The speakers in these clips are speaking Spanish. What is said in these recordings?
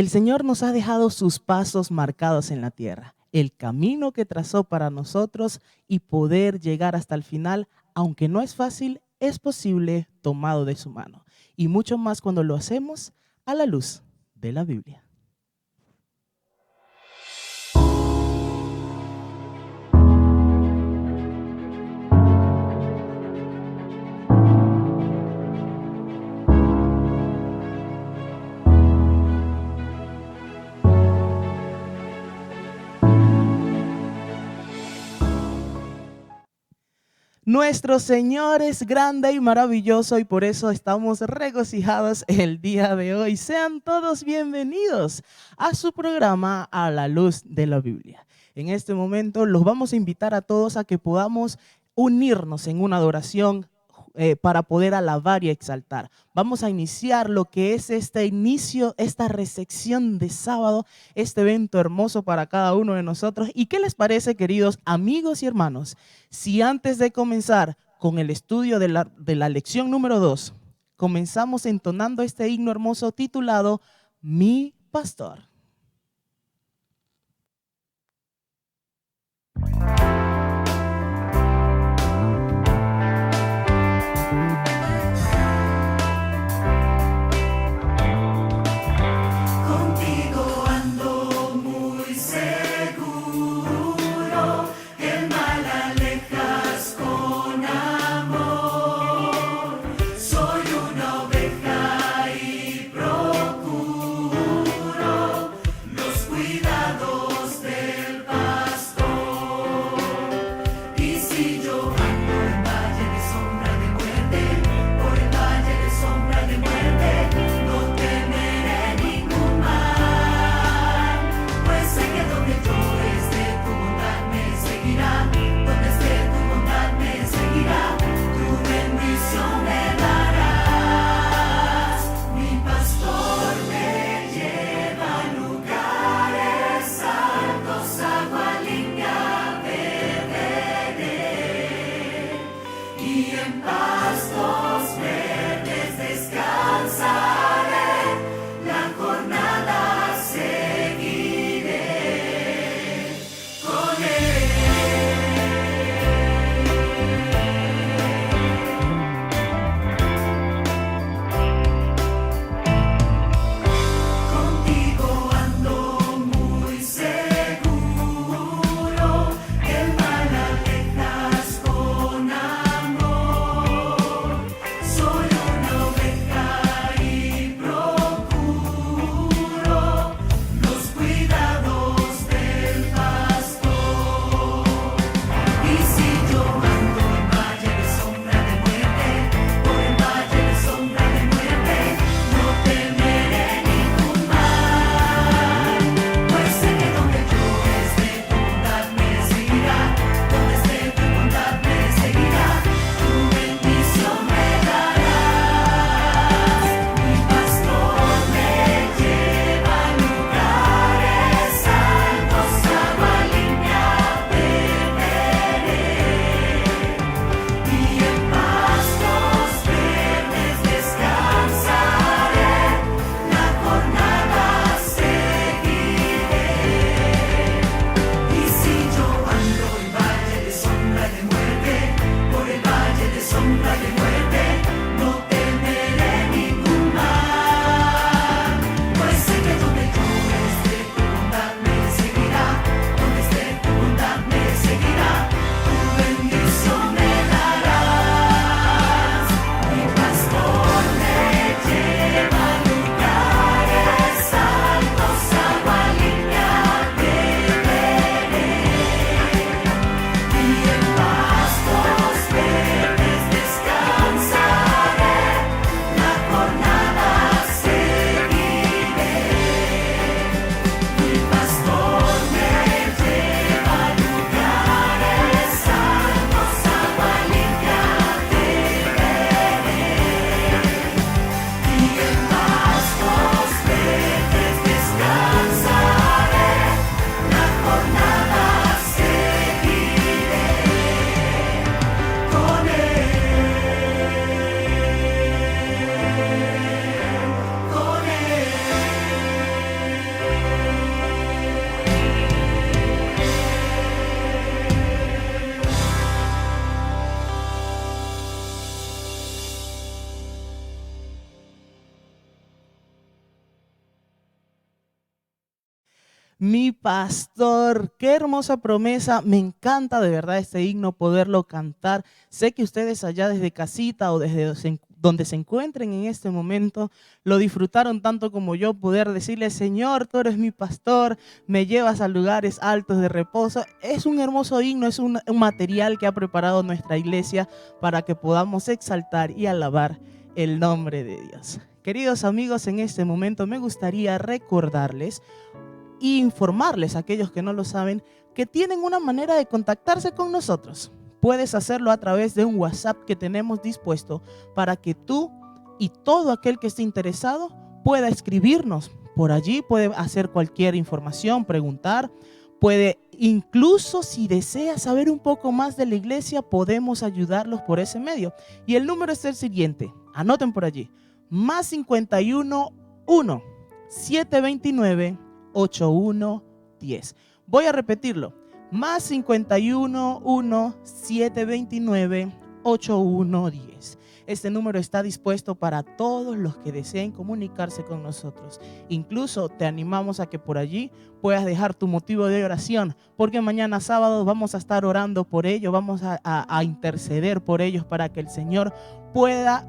El Señor nos ha dejado sus pasos marcados en la tierra, el camino que trazó para nosotros y poder llegar hasta el final, aunque no es fácil, es posible tomado de su mano. Y mucho más cuando lo hacemos a la luz de la Biblia. Nuestro Señor es grande y maravilloso y por eso estamos regocijados el día de hoy. Sean todos bienvenidos a su programa A la Luz de la Biblia. En este momento los vamos a invitar a todos a que podamos unirnos en una adoración para poder alabar y exaltar. Vamos a iniciar lo que es este inicio, esta recepción de sábado, este evento hermoso para cada uno de nosotros. ¿Y qué les parece, queridos amigos y hermanos, si antes de comenzar con el estudio de la lección número 2, comenzamos entonando este himno hermoso titulado Mi Pastor? Soy una oveja y procuro mi pastor. Qué hermosa promesa. Me encanta de verdad este himno, poderlo cantar. Sé que ustedes allá desde casita o desde donde se encuentren en este momento, lo disfrutaron tanto como yo, poder decirle: Señor, tú eres mi pastor, me llevas a lugares altos de reposo. Es un hermoso himno, es un material que ha preparado nuestra iglesia para que podamos exaltar y alabar el nombre de Dios. Queridos amigos, en este momento me gustaría recordarles e informarles a aquellos que no lo saben que tienen una manera de contactarse con nosotros. Puedes hacerlo a través de un WhatsApp que tenemos dispuesto para que tú y todo aquel que esté interesado pueda escribirnos. Por allí puede hacer cualquier información, preguntar, puede incluso, si desea saber un poco más de la iglesia, podemos ayudarlos por ese medio. Y el número es el siguiente, anoten por allí: más 51 1 729 8110. Voy a repetirlo: más 51 1 729 8110. Este número está dispuesto para todos los que deseen comunicarse con nosotros. Incluso te animamos a que por allí puedas dejar tu motivo de oración, porque mañana sábado vamos a estar orando por ellos, vamos a interceder por ellos para que el Señor pueda,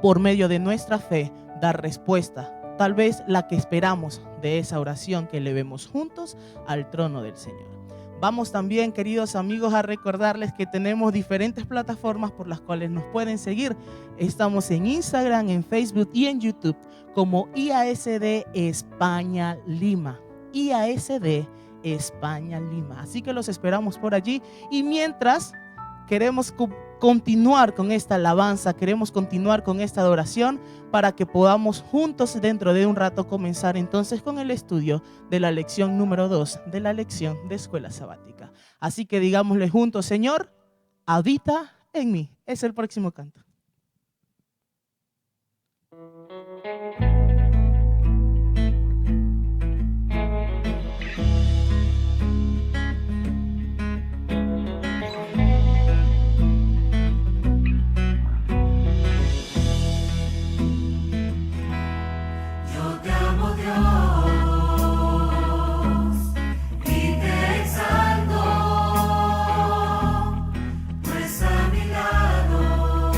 por medio de nuestra fe, dar respuesta, tal vez la que esperamos, de esa oración que elevemos juntos al trono del Señor. Vamos también, queridos amigos, a recordarles que tenemos diferentes plataformas por las cuales nos pueden seguir. Estamos en Instagram, en Facebook y en YouTube como IASD España Lima. IASD España Lima. Así que los esperamos por allí. Y mientras queremos continuar con esta alabanza, queremos continuar con esta adoración, para que podamos juntos dentro de un rato comenzar entonces con el estudio de la lección número 2 de la lección de escuela sabática. Así que digámosle juntos: Señor, habita en mí. Es el próximo canto. Pues a mi lado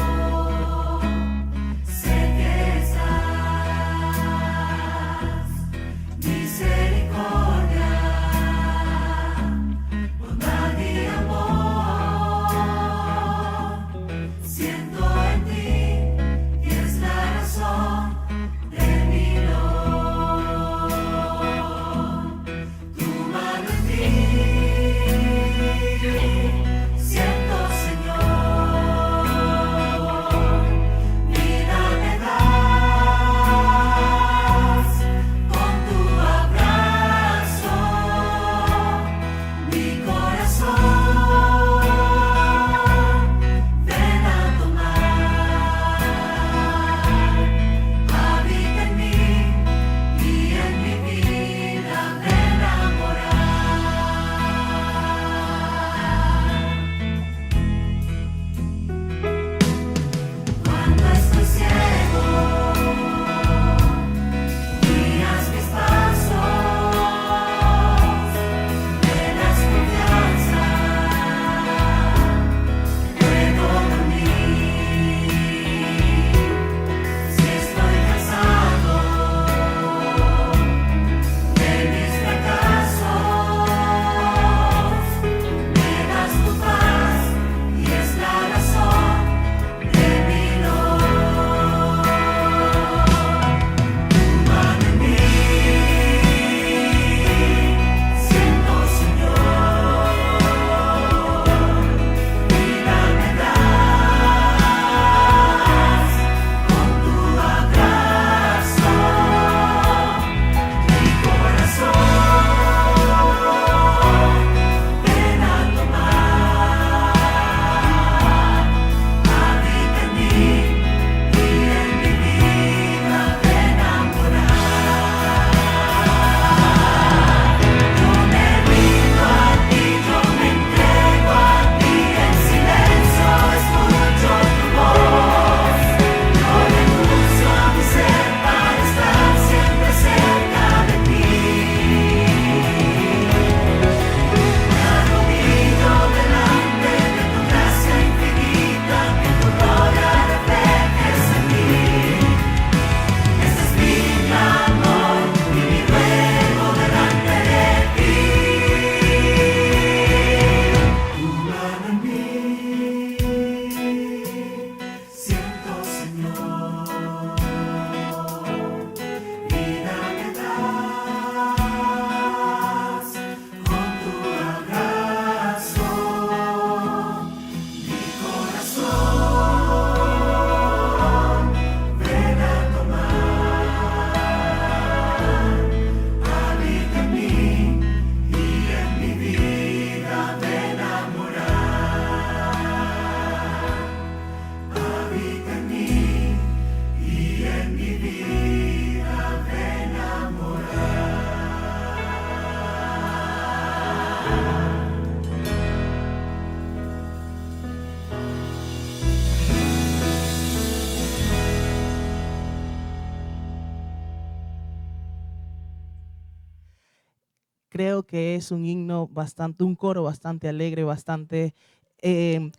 creo que es un himno bastante, un coro bastante alegre, bastante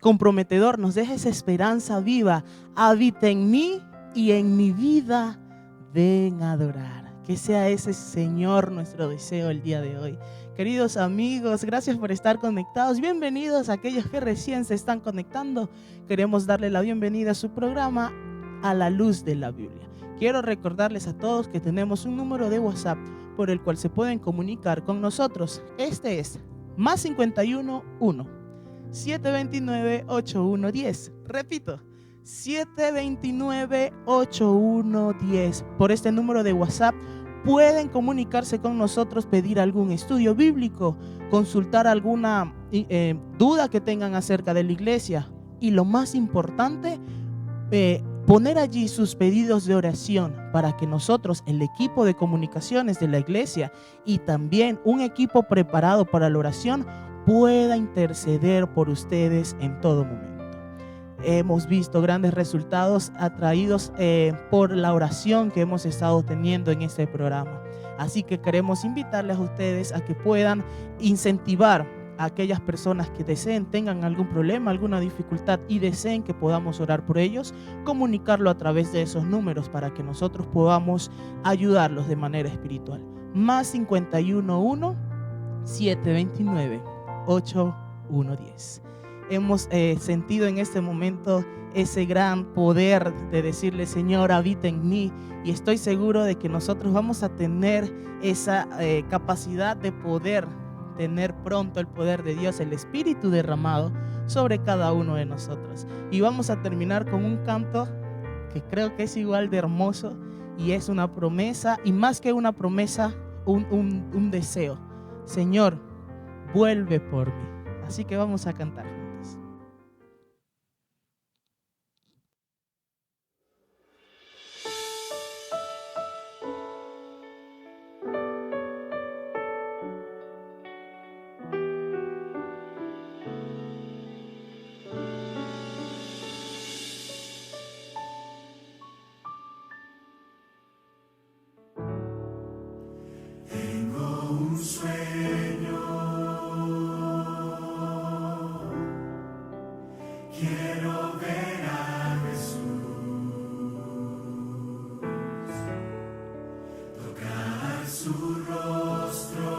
comprometedor. Nos deja esa esperanza viva. Habita en mí y en mi vida ven a adorar. Que sea ese, Señor, nuestro deseo el día de hoy. Queridos amigos, gracias por estar conectados. Bienvenidos a aquellos que recién se están conectando. Queremos darle la bienvenida a su programa A la Luz de la Biblia. Quiero recordarles a todos que tenemos un número de WhatsApp por el cual se pueden comunicar con nosotros. Este es más 51 1 729 8110. Repito, 729 8110. Por este número de WhatsApp pueden comunicarse con nosotros, pedir algún estudio bíblico, consultar alguna duda que tengan acerca de la iglesia y lo más importante, poner allí sus pedidos de oración para que nosotros, el equipo de comunicaciones de la iglesia y también un equipo preparado para la oración, pueda interceder por ustedes en todo momento. Hemos visto grandes resultados atraídos por la oración que hemos estado teniendo en este programa. Así que queremos invitarles a ustedes a que puedan incentivar a aquellas personas que deseen, tengan algún problema, alguna dificultad y deseen que podamos orar por ellos, comunicarlo a través de esos números para que nosotros podamos ayudarlos de manera espiritual. Más 51 1 729 8110. Hemos sentido en este momento ese gran poder de decirle: Señor, habita en mí, y estoy seguro de que nosotros vamos a tener esa capacidad de poder tener pronto el poder de Dios, el Espíritu derramado sobre cada uno de nosotros. Y vamos a terminar con un canto que creo que es igual de hermoso, y es una promesa, y más que una promesa, un deseo. Señor, vuelve por mí. Así que vamos a cantar juntos. Tengo un sueño, quiero ver a Jesús, tocar su rostro,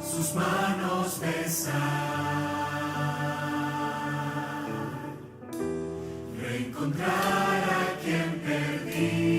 sus manos besar, reencontrar a quien perdí.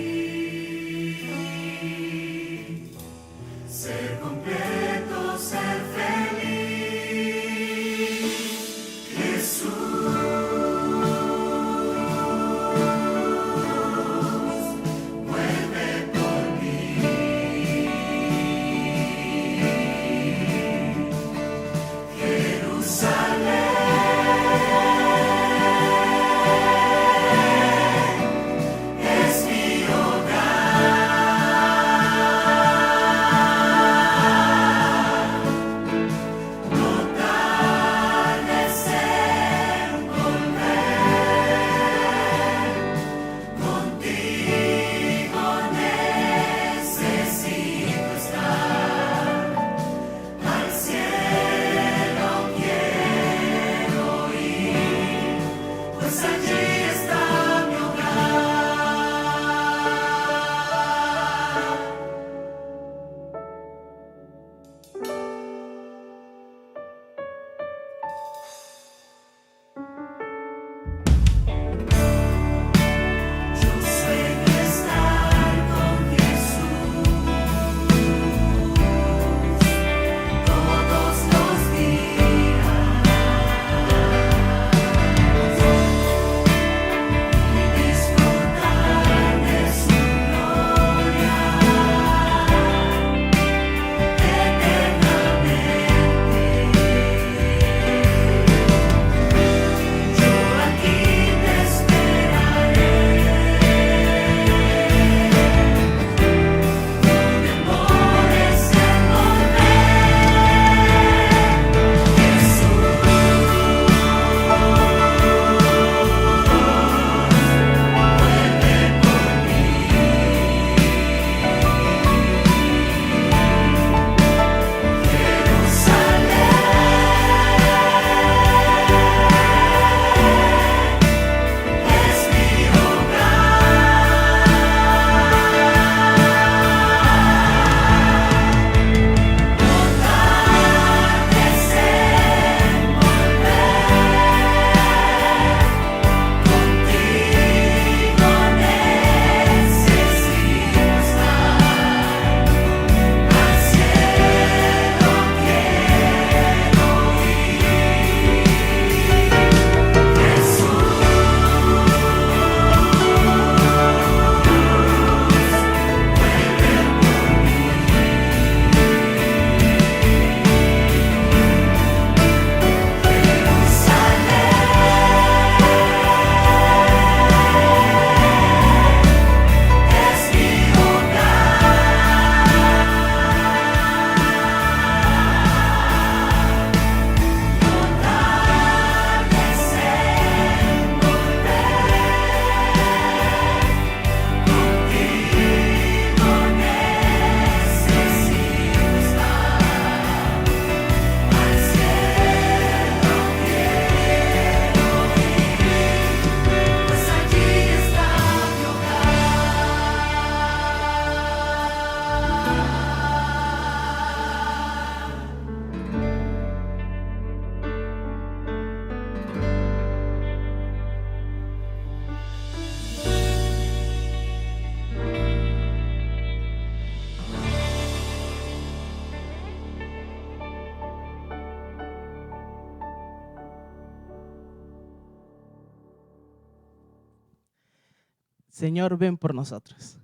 Señor, ven por nosotros.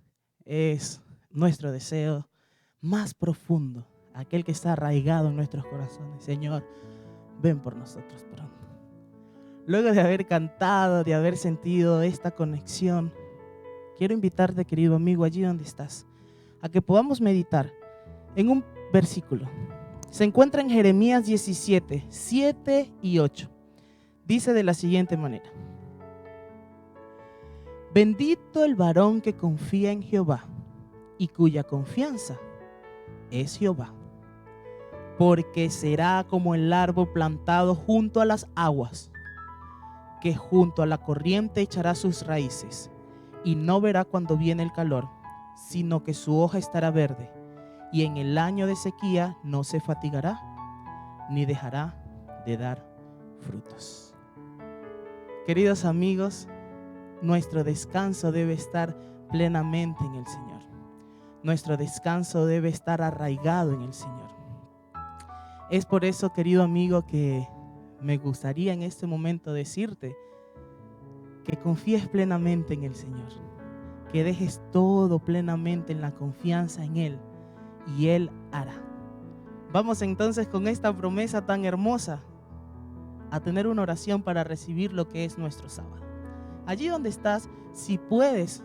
Es nuestro deseo más profundo, aquel que está arraigado en nuestros corazones. Señor, ven por nosotros pronto. Luego de haber cantado, de haber sentido esta conexión, quiero invitarte, querido amigo, allí donde estás, a que podamos meditar en un versículo. Se encuentra en Jeremías 17, 7 y 8. Dice de la siguiente manera: bendito el varón que confía en Jehová y cuya confianza es Jehová, porque será como el árbol plantado junto a las aguas, que junto a la corriente echará sus raíces, y no verá cuando viene el calor, sino que su hoja estará verde, y en el año de sequía no se fatigará, ni dejará de dar frutos. Queridos amigos, nuestro descanso debe estar plenamente en el Señor. Nuestro descanso debe estar arraigado en el Señor. Es por eso, querido amigo, que me gustaría en este momento decirte que confíes plenamente en el Señor, que dejes todo plenamente en la confianza en Él, y Él hará. Vamos entonces con esta promesa tan hermosa a tener una oración para recibir lo que es nuestro sábado. Allí donde estás, si puedes,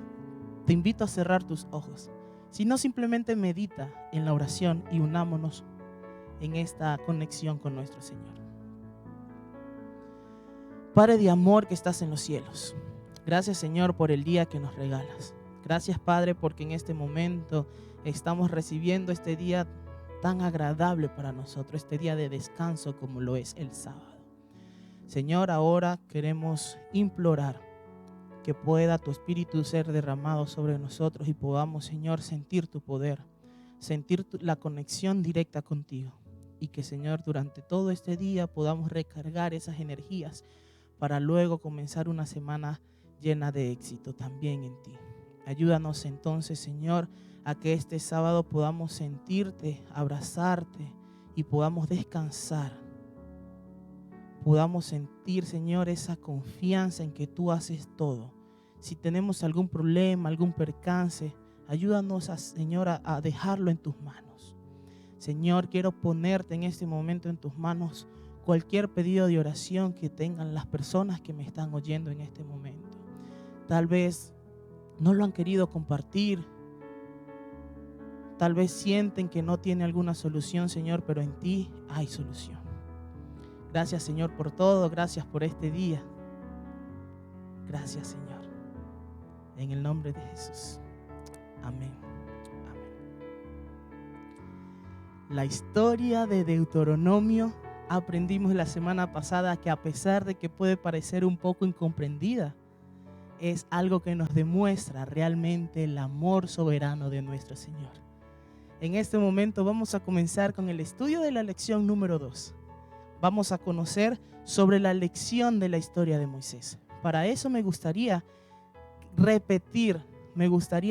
te invito a cerrar tus ojos. Si no, simplemente medita en la oración y unámonos en esta conexión con nuestro Señor. Padre de amor que estás en los cielos, gracias, Señor, por el día que nos regalas. Gracias, Padre, porque en este momento estamos recibiendo este día tan agradable para nosotros, este día de descanso como lo es el sábado. Señor, ahora queremos implorar que pueda tu Espíritu ser derramado sobre nosotros y podamos, Señor, sentir tu poder, sentir la conexión directa contigo, y que, Señor, durante todo este día podamos recargar esas energías para luego comenzar una semana llena de éxito también en ti. Ayúdanos entonces, Señor, a que este sábado podamos sentirte, abrazarte y podamos descansar. Podamos sentir, Señor, esa confianza en que tú haces todo. Si tenemos algún problema, algún percance, ayúdanos, Señor, a dejarlo en tus manos. Señor, quiero ponerte en este momento en tus manos cualquier pedido de oración que tengan las personas que me están oyendo en este momento. Tal vez no lo han querido compartir. Tal vez sienten que no tiene alguna solución, Señor, pero en ti hay solución. Gracias, Señor, por todo. Gracias por este día. Gracias, Señor. En el nombre de Jesús. Amén. Amén. La historia de Deuteronomio aprendimos la semana pasada que, a pesar de que puede parecer un poco incomprendida, es algo que nos demuestra realmente el amor soberano de nuestro Señor. En este momento vamos a comenzar con el estudio de la lección número 2. Vamos a conocer sobre la lección de la historia de Moisés. Para eso me gustaría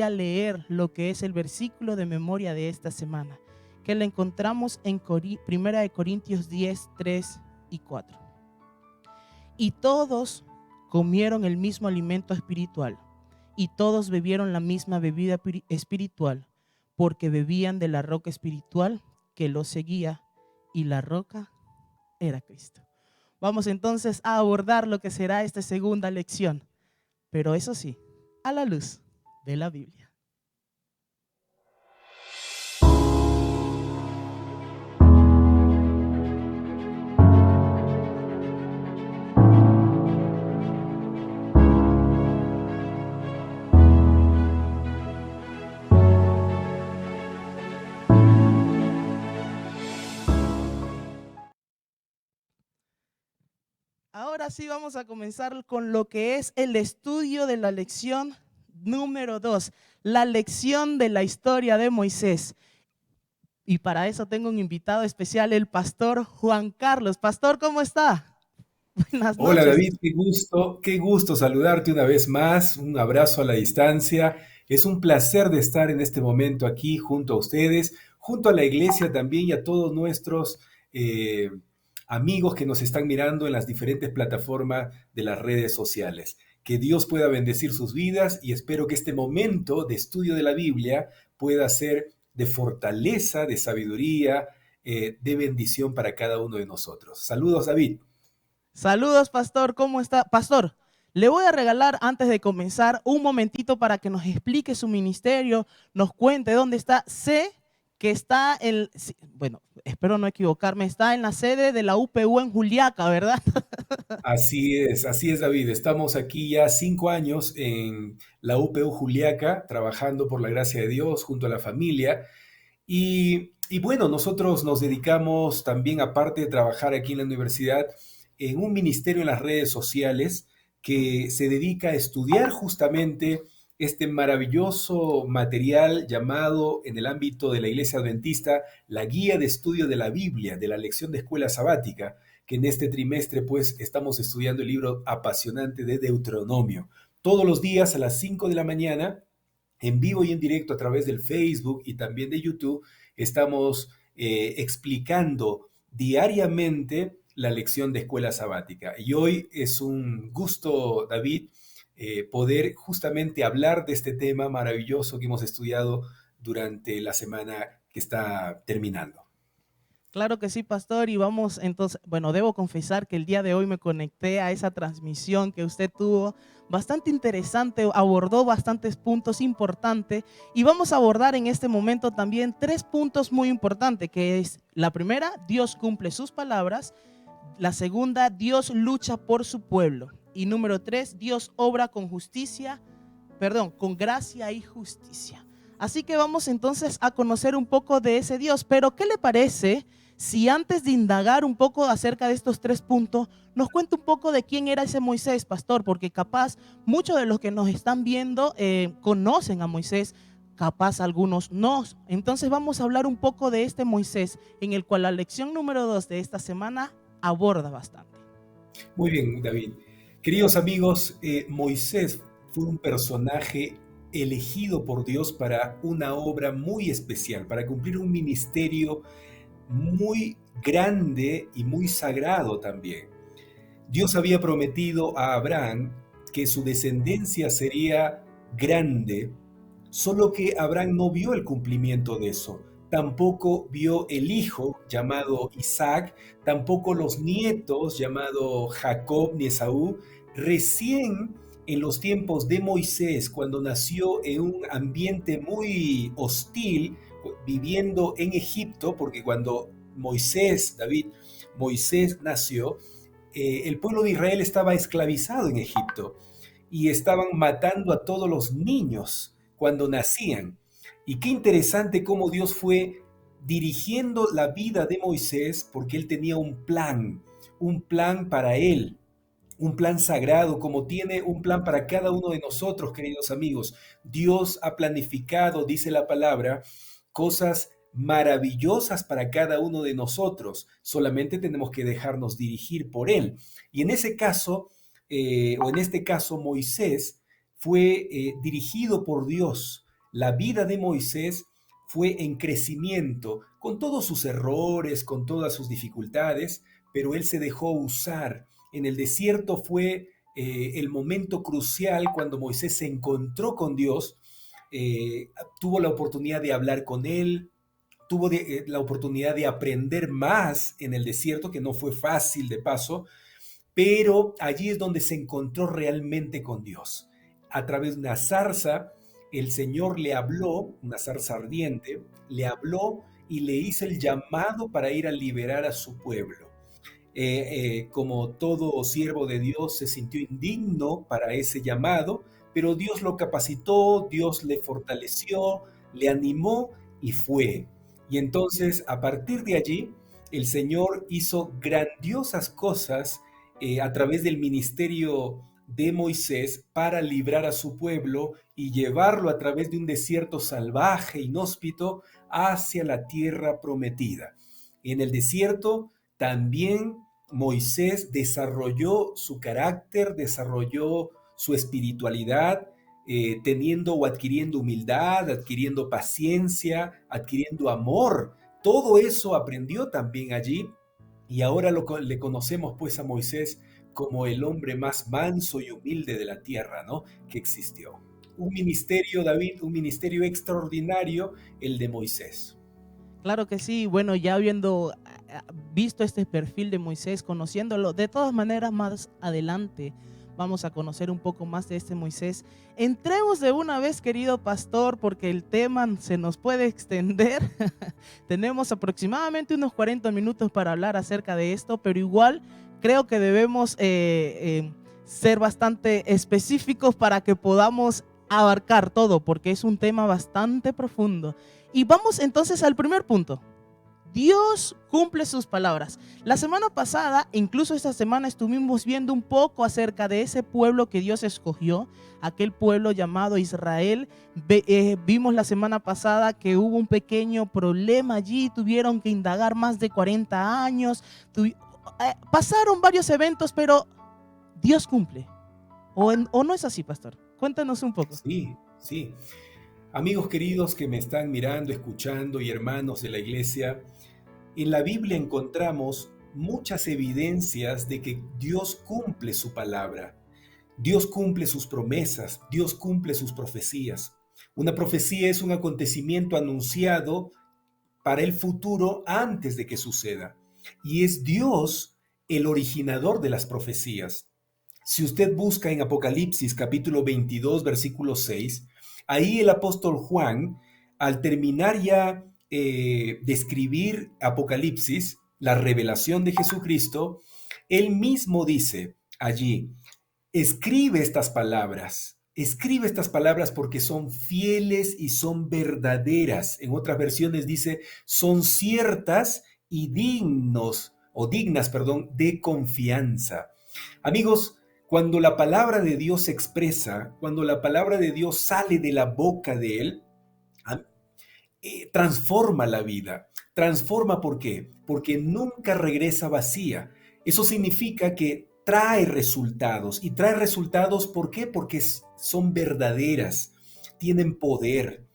leer lo que es el versículo de memoria de esta semana, que lo encontramos en 1 Corintios 10, 3 y 4. Y todos comieron el mismo alimento espiritual, y todos bebieron la misma bebida espiritual, porque bebían de la roca espiritual que los seguía, y la roca era Cristo. Vamos entonces a abordar lo que será esta segunda lección, pero eso sí, a la luz de la Biblia. Ahora sí vamos a comenzar con lo que es el estudio de la lección número 2, la lección de la historia de Moisés. Y para eso tengo un invitado especial, el pastor Juan Carlos. Pastor, ¿cómo está? Buenas noches. Hola David, qué gusto saludarte una vez más, un abrazo a la distancia. Es un placer de estar en este momento aquí junto a ustedes, junto a la iglesia también y a todos nuestros amigos que nos están mirando en las diferentes plataformas de las redes sociales. Que Dios pueda bendecir sus vidas y espero que este momento de estudio de la Biblia pueda ser de fortaleza, de sabiduría, de bendición para cada uno de nosotros. Saludos, David. Saludos, pastor, ¿cómo está? Pastor, le voy a regalar antes de comenzar un momentito para que nos explique su ministerio, nos cuente dónde está. Sé que está bueno, espero no equivocarme, está en la sede de la UPU en Juliaca, ¿verdad? Así es, David. Estamos aquí ya 5 años en la UPU Juliaca, trabajando por la gracia de Dios junto a la familia. Y bueno, nosotros nos dedicamos también, aparte de trabajar aquí en la universidad, en un ministerio en las redes sociales que se dedica a estudiar justamente este maravilloso material llamado en el ámbito de la Iglesia Adventista la Guía de Estudio de la Biblia, de la lección de escuela sabática, que en este trimestre pues estamos estudiando el libro apasionante de Deuteronomio. Todos los días a las 5 de la mañana, en vivo y en directo a través del Facebook y también de YouTube, estamos explicando diariamente la lección de escuela sabática. Y hoy es un gusto, David, poder justamente hablar de este tema maravilloso que hemos estudiado durante la semana que está terminando. Claro que sí, pastor, y vamos entonces, bueno, debo confesar que el día de hoy me conecté a esa transmisión que usted tuvo, bastante interesante, abordó bastantes puntos importantes y vamos a abordar en este momento también 3 puntos muy importantes, que es la primera, Dios cumple sus palabras, la segunda, Dios lucha por su pueblo y número 3, Dios obra con justicia, perdón, con gracia y justicia. Así que vamos entonces a conocer un poco de ese Dios, pero ¿qué le parece si antes de indagar un poco acerca de estos 3 puntos, nos cuenta un poco de quién era ese Moisés, pastor? Porque capaz muchos de los que nos están viendo conocen a Moisés, capaz algunos no. Entonces vamos a hablar un poco de este Moisés, en el cual la lección número 2 de esta semana aborda bastante. Muy bien, David. Queridos amigos, Moisés fue un personaje elegido por Dios para una obra muy especial, para cumplir un ministerio muy grande y muy sagrado también. Dios había prometido a Abraham que su descendencia sería grande, solo que Abraham no vio el cumplimiento de eso. Tampoco vio el hijo llamado Isaac, tampoco los nietos llamado Jacob ni Esaú. Recién en los tiempos de Moisés, cuando nació en un ambiente muy hostil, viviendo en Egipto, porque cuando Moisés nació, el pueblo de Israel estaba esclavizado en Egipto y estaban matando a todos los niños cuando nacían. Y qué interesante cómo Dios fue dirigiendo la vida de Moisés porque él tenía un plan para él, un plan sagrado, como tiene un plan para cada uno de nosotros, queridos amigos. Dios ha planificado, dice la palabra, cosas maravillosas para cada uno de nosotros. Solamente tenemos que dejarnos dirigir por Él. Y en ese caso, o en este caso, Moisés fue dirigido por Dios. La vida de Moisés fue en crecimiento, con todos sus errores, con todas sus dificultades, pero él se dejó usar. En el desierto fue el momento crucial cuando Moisés se encontró con Dios, tuvo la oportunidad de hablar con él, tuvo la oportunidad de aprender más en el desierto, que no fue fácil de paso, pero allí es donde se encontró realmente con Dios. A través de una zarza, el Señor le habló, una zarza ardiente, le habló y le hizo el llamado para ir a liberar a su pueblo. Como todo siervo de Dios, se sintió indigno para ese llamado, pero Dios lo capacitó, Dios le fortaleció, le animó y fue. Y entonces, a partir de allí, el Señor hizo grandiosas cosas a través del ministerio de Moisés para librar a su pueblo y llevarlo a través de un desierto salvaje, inhóspito, hacia la tierra prometida. En el desierto también Moisés desarrolló su carácter, desarrolló su espiritualidad, teniendo o adquiriendo humildad, adquiriendo paciencia, adquiriendo amor. Todo eso aprendió también allí y ahora le conocemos pues a Moisés como el hombre más manso y humilde de la tierra, ¿no? Que existió. Un ministerio, David, un ministerio extraordinario, el de Moisés. Claro que sí, bueno, ya habiendo visto este perfil de Moisés, conociéndolo, de todas maneras más adelante vamos a conocer un poco más de este Moisés. Entremos de una vez, querido pastor, porque el tema se nos puede extender. Tenemos aproximadamente unos 40 minutos para hablar acerca de esto, pero igual creo que debemos ser bastante específicos para que podamos abarcar todo, porque es un tema bastante profundo. Y vamos entonces al primer punto. Dios cumple sus palabras. La semana pasada, incluso esta semana, estuvimos viendo un poco acerca de ese pueblo que Dios escogió, aquel pueblo llamado Israel. Vimos la semana pasada que hubo un pequeño problema allí, tuvieron que indagar más de 40 años, pasaron varios eventos, pero Dios cumple. ¿O no es así, pastor? Cuéntanos un poco. Sí, sí. Amigos queridos que me están mirando, escuchando y hermanos de la iglesia, en la Biblia encontramos muchas evidencias de que Dios cumple su palabra. Dios cumple sus promesas, Dios cumple sus profecías. Una profecía es un acontecimiento anunciado para el futuro antes de que suceda. Y es Dios el originador de las profecías. Si usted busca en Apocalipsis capítulo 22, versículo 6, ahí el apóstol Juan, al terminar ya de escribir Apocalipsis, la revelación de Jesucristo, él mismo dice allí, escribe estas palabras porque son fieles y son verdaderas. En otras versiones dice, son ciertas y dignas, de confianza. Amigos, cuando la palabra de Dios se expresa, cuando la palabra de Dios sale de la boca de Él, transforma la vida. Transforma, ¿por qué? Porque nunca regresa vacía. Eso significa que trae resultados. Y trae resultados, ¿por qué? Porque son verdaderas, tienen poder.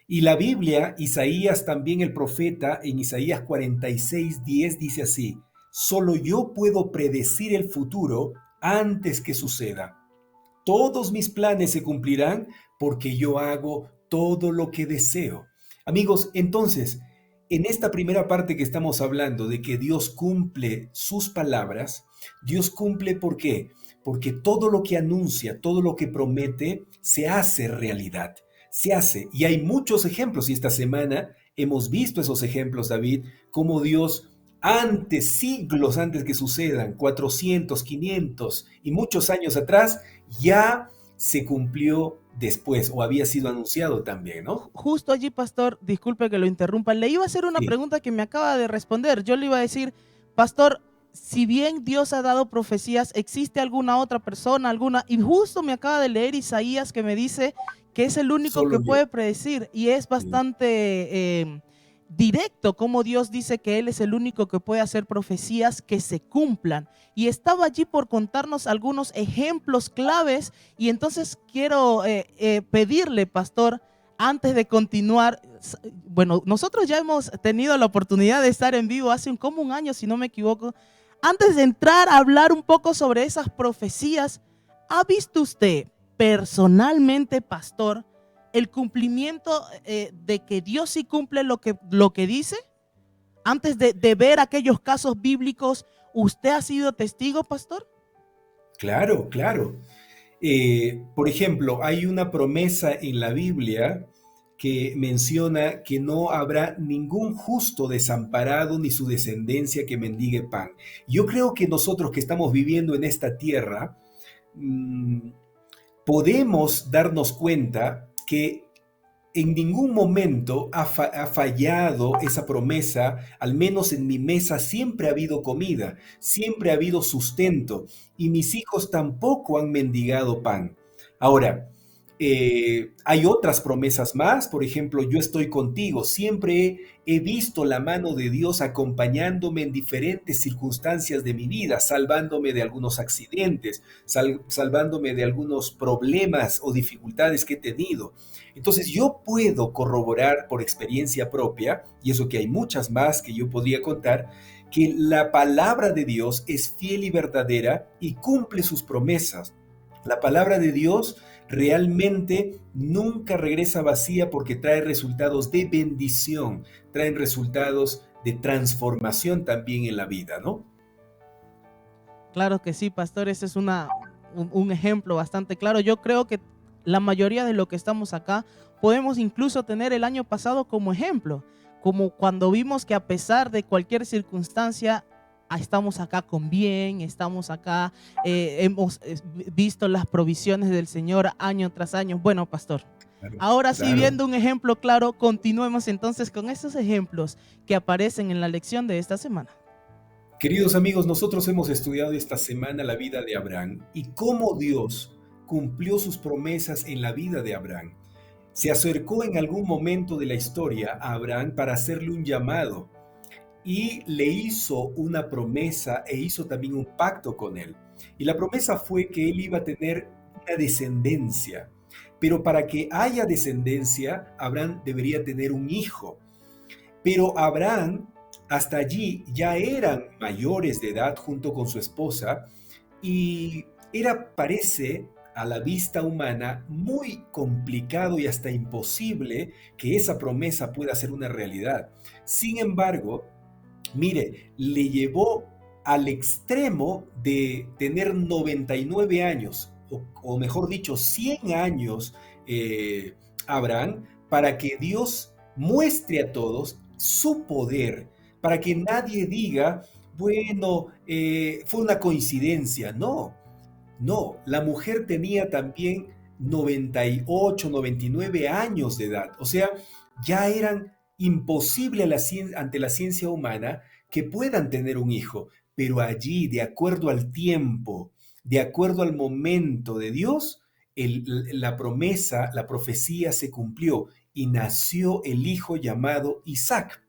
Y la Biblia, Isaías también el profeta, en Isaías 46:10 dice así, solo yo puedo predecir el futuro antes que suceda. Todos mis planes se cumplirán porque yo hago todo lo que deseo. Amigos, entonces, en esta primera parte que estamos hablando de que Dios cumple sus palabras, Dios cumple ¿por qué? Porque todo lo que anuncia, todo lo que promete, se hace realidad. Se hace. Y hay muchos ejemplos. Y esta semana hemos visto esos ejemplos, David, cómo Dios siglos antes que sucedan, 400, 500 y muchos años atrás, ya se cumplió después o había sido anunciado también, ¿no? Justo allí, pastor, disculpe que lo interrumpa, le iba a hacer una Sí, pregunta que me acaba de responder. Yo le iba a decir, pastor, si bien Dios ha dado profecías, ¿existe alguna otra persona, alguna? Y justo me acaba de leer Isaías que me dice que es el único solo que yo. puede predecir y es Sí. bastante directo como Dios dice que Él es el único que puede hacer profecías que se cumplan. Y estaba allí por contarnos algunos ejemplos claves y entonces quiero pedirle, pastor, antes de continuar, bueno, nosotros ya hemos tenido la oportunidad de estar en vivo hace como un año, si no me equivoco. Antes de entrar a hablar un poco sobre esas profecías, ¿ha visto usted personalmente, pastor, el cumplimiento de que Dios sí cumple lo que dice? Antes de ver aquellos casos bíblicos, ¿usted ha sido testigo, pastor? Claro, claro. Por ejemplo, hay una promesa en la Biblia que menciona que no habrá ningún justo desamparado ni su descendencia que mendigue pan. Yo creo que nosotros que estamos viviendo en esta tierra, mm, podemos darnos cuenta que en ningún momento ha fallado esa promesa, al menos en mi mesa siempre ha habido comida, siempre ha habido sustento y mis hijos tampoco han mendigado pan. Ahora, hay otras promesas más, por ejemplo, yo estoy contigo, siempre he visto la mano de Dios acompañándome en diferentes circunstancias de mi vida, salvándome de algunos accidentes, salvándome de algunos problemas o dificultades que he tenido. Entonces yo puedo corroborar por experiencia propia, y eso que hay muchas más que yo podría contar, que la palabra de Dios es fiel y verdadera y cumple sus promesas. La palabra de Dios realmente nunca regresa vacía porque trae resultados de bendición, traen resultados de transformación también en la vida, ¿no? Claro que sí, pastor, ese es un ejemplo bastante claro. Yo creo que la mayoría de lo que estamos acá podemos incluso tener el año pasado como ejemplo, como cuando vimos que a pesar de cualquier circunstancia, estamos acá con bien, estamos acá, hemos visto las provisiones del Señor año tras año. Bueno, pastor, Claro, ahora sí, claro. viendo un ejemplo claro, continuemos entonces con esos ejemplos que aparecen en la lección de esta semana. Queridos amigos, nosotros hemos estudiado esta semana la vida de Abraham y cómo Dios cumplió sus promesas en la vida de Abraham. Se acercó en algún momento de la historia a Abraham para hacerle un llamado y le hizo una promesa e hizo también un pacto con él. Y la promesa fue que él iba a tener una descendencia, pero para que haya descendencia, Abraham debería tener un hijo. Pero Abraham hasta allí ya eran mayores de edad junto con su esposa y parece a la vista humana muy complicado y hasta imposible que esa promesa pueda ser una realidad. Sin embargo, mire, le llevó al extremo de tener 99 años, o mejor dicho, 100 años, Abraham, para que Dios muestre a todos su poder, para que nadie diga, bueno, fue una coincidencia. No, no, la mujer tenía también 98, 99 años de edad, o sea, ya eran imposible ante la ciencia humana que puedan tener un hijo, pero allí, de acuerdo al tiempo, de acuerdo al momento de Dios, la promesa, la profecía se cumplió y nació el hijo llamado Isaac.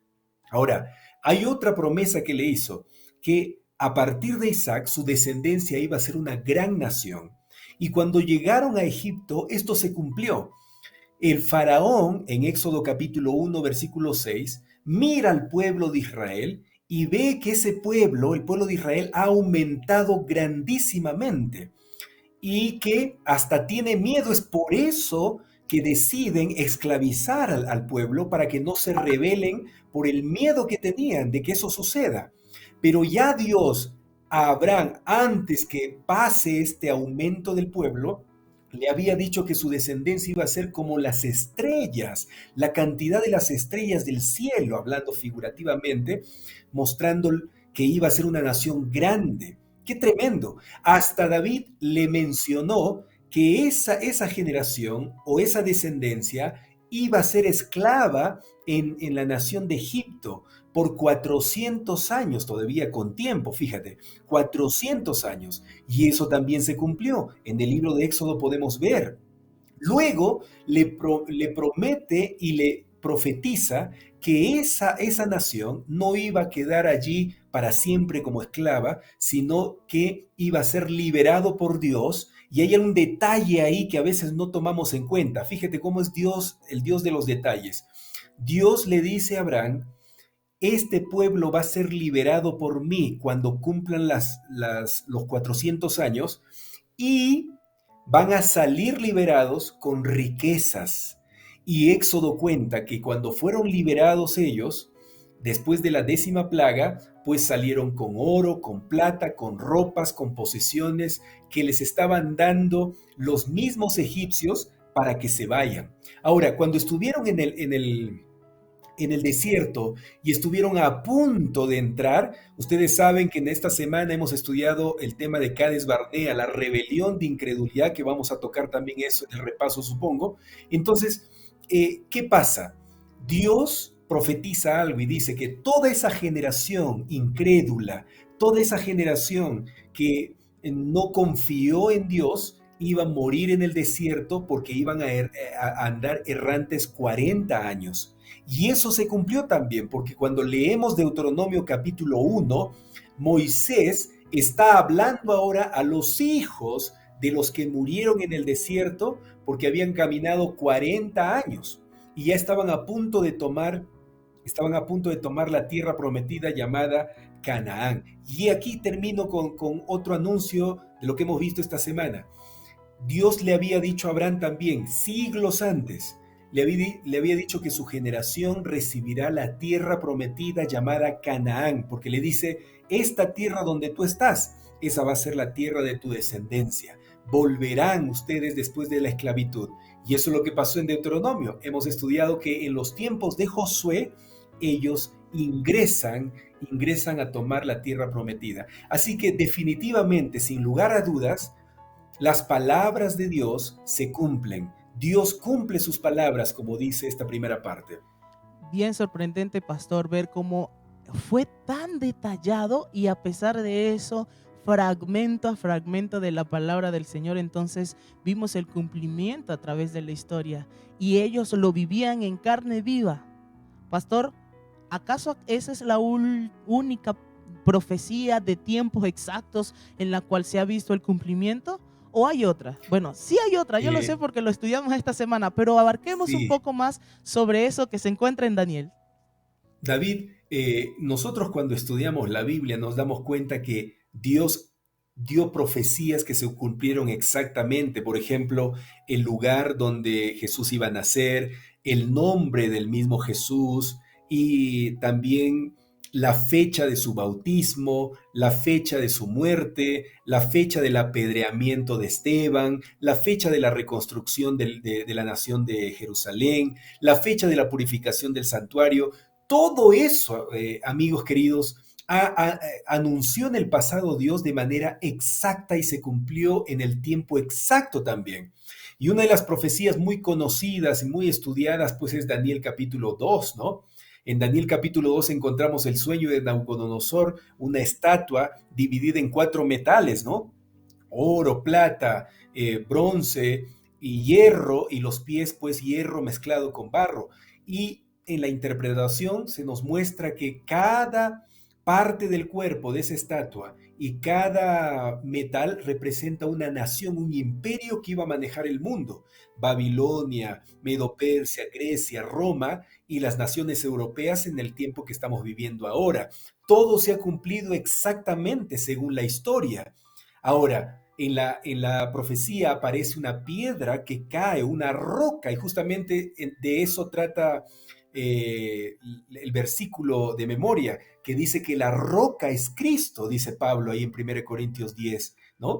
Ahora, hay otra promesa que le hizo, que a partir de Isaac su descendencia iba a ser una gran nación. Y cuando llegaron a Egipto, esto se cumplió. El faraón, en Éxodo capítulo 1, versículo 6, mira al pueblo de Israel y ve que ese pueblo, el pueblo de Israel, ha aumentado grandísimamente y que hasta tiene miedo. Es por eso que deciden esclavizar al pueblo para que no se rebelen por el miedo que tenían de que eso suceda. Pero ya Dios a Abraham, antes que pase este aumento del pueblo, le había dicho que su descendencia iba a ser como las estrellas, la cantidad de las estrellas del cielo, hablando figurativamente, mostrando que iba a ser una nación grande. ¡Qué tremendo! Hasta David le mencionó que esa generación o esa descendencia iba a ser esclava en la nación de Egipto por 400 años, todavía con tiempo, fíjate, 400 años. Y eso también se cumplió. En el libro de Éxodo podemos ver. Luego le promete y le profetiza que esa nación no iba a quedar allí para siempre como esclava, sino que iba a ser liberado por Dios. Y hay un detalle ahí que a veces no tomamos en cuenta. Fíjate cómo es Dios, el Dios de los detalles. Dios le dice a Abraham, este pueblo va a ser liberado por mí cuando cumplan los 400 años y van a salir liberados con riquezas. Y Éxodo cuenta que cuando fueron liberados ellos, después de la 10ª plaga, pues salieron con oro, con plata, con ropas, con posesiones que les estaban dando los mismos egipcios para que se vayan. Ahora, cuando estuvieron en el desierto y estuvieron a punto de entrar. Ustedes saben que en esta semana hemos estudiado el tema de Cades Barnea, la rebelión de incredulidad, que vamos a tocar también eso en el repaso, supongo. Entonces, ¿qué pasa? Dios profetiza algo y dice que toda esa generación incrédula, toda esa generación que no confió en Dios, iba a morir en el desierto porque iban a andar errantes 40 años. Y eso se cumplió también, porque cuando leemos Deuteronomio capítulo 1, Moisés está hablando ahora a los hijos de los que murieron en el desierto porque habían caminado 40 años y ya estaban a punto de tomar estaban a punto de tomar la tierra prometida llamada Canaán. Y aquí termino con otro anuncio de lo que hemos visto esta semana. Dios le había dicho a Abraham también, siglos antes, le había dicho que su generación recibirá la tierra prometida llamada Canaán, porque le dice, esta tierra donde tú estás, esa va a ser la tierra de tu descendencia. Volverán ustedes después de la esclavitud. Y eso es lo que pasó en Deuteronomio. Hemos estudiado que en los tiempos de Josué, ellos ingresan a tomar la tierra prometida. Así que definitivamente, sin lugar a dudas, las palabras de Dios se cumplen. Dios cumple sus palabras, como dice esta primera parte. Bien sorprendente, pastor, ver cómo fue tan detallado y a pesar de eso, fragmento a fragmento de la palabra del Señor, entonces vimos el cumplimiento a través de la historia y ellos lo vivían en carne viva. Pastor, ¿acaso esa es la única profecía de tiempos exactos en la cual se ha visto el cumplimiento? ¿O hay otra? Bueno, sí hay otra, yo lo sé Eh, porque lo estudiamos esta semana, pero abarquemos un sí, poco más sobre eso que se encuentra en Daniel. David, nosotros cuando estudiamos la Biblia nos damos cuenta que Dios dio profecías que se cumplieron exactamente. Por ejemplo, el lugar donde Jesús iba a nacer, el nombre del mismo Jesús y también la fecha de su bautismo, la fecha de su muerte, la fecha del apedreamiento de Esteban, la fecha de la reconstrucción de la nación de Jerusalén, la fecha de la purificación del santuario. Todo eso, amigos queridos, anunció en el pasado Dios de manera exacta y se cumplió en el tiempo exacto también. Y una de las profecías muy conocidas y muy estudiadas, pues es Daniel capítulo 2, ¿no? En Daniel capítulo 2 encontramos el sueño de Nabucodonosor, una estatua dividida en cuatro metales, ¿no? Oro, plata, bronce y hierro, y los pies, pues hierro mezclado con barro. Y en la interpretación se nos muestra que cada parte del cuerpo de esa estatua y cada metal representa una nación, un imperio que iba a manejar el mundo. Babilonia, Medo-Persia, Grecia, Roma y las naciones europeas en el tiempo que estamos viviendo ahora. Todo se ha cumplido exactamente según la historia. Ahora, en la profecía aparece una piedra que cae, una roca, y justamente de eso trata el versículo de memoria, que dice que la roca es Cristo, dice Pablo ahí en 1 Corintios 10, ¿no?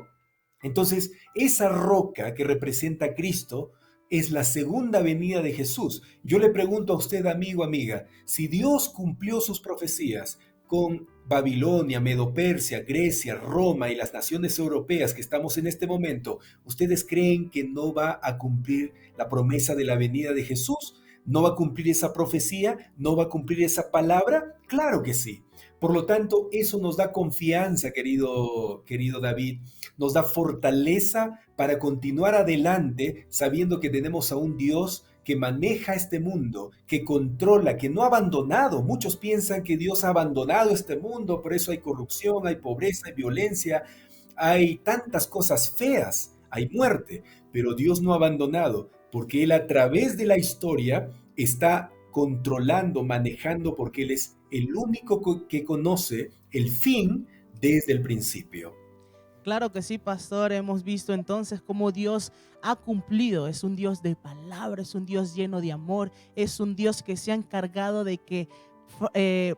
Entonces, esa roca que representa a Cristo es la segunda venida de Jesús. Yo le pregunto a usted, amigo, amiga, si Dios cumplió sus profecías con Babilonia, Medo-Persia, Grecia, Roma y las naciones europeas que estamos en este momento, ¿ustedes creen que no va a cumplir la promesa de la venida de Jesús? ¿No va a cumplir esa profecía? ¿No va a cumplir esa palabra? Claro que sí. Por lo tanto, eso nos da confianza, querido David, nos da fortaleza para continuar adelante sabiendo que tenemos a un Dios que maneja este mundo, que controla, que no ha abandonado. Muchos piensan que Dios ha abandonado este mundo, por eso hay corrupción, hay pobreza, hay violencia, hay tantas cosas feas, hay muerte, pero Dios no ha abandonado, porque Él a través de la historia está controlando, manejando, porque Él es el único que conoce el fin desde el principio. Claro que sí, pastor. Hemos visto entonces cómo Dios ha cumplido. Es un Dios de palabra, es un Dios lleno de amor, es un Dios que se ha encargado de que eh,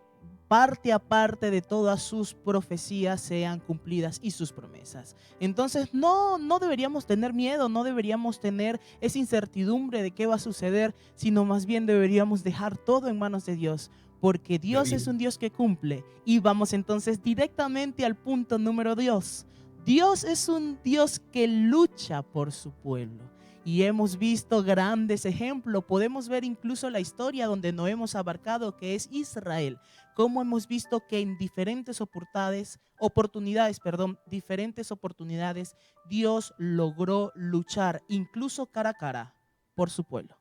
parte a parte de todas sus profecías sean cumplidas y sus promesas. Entonces no deberíamos tener miedo, no deberíamos tener esa incertidumbre de qué va a suceder, sino más bien deberíamos dejar todo en manos de Dios. Porque Dios David, es un Dios que cumple. Y vamos entonces directamente al punto número 2. Dios es un Dios que lucha por su pueblo. Y hemos visto grandes ejemplos. Podemos ver incluso la historia donde no hemos abarcado, que es Israel. Cómo hemos visto que en diferentes oportunidades, Dios logró luchar, incluso cara a cara, por su pueblo.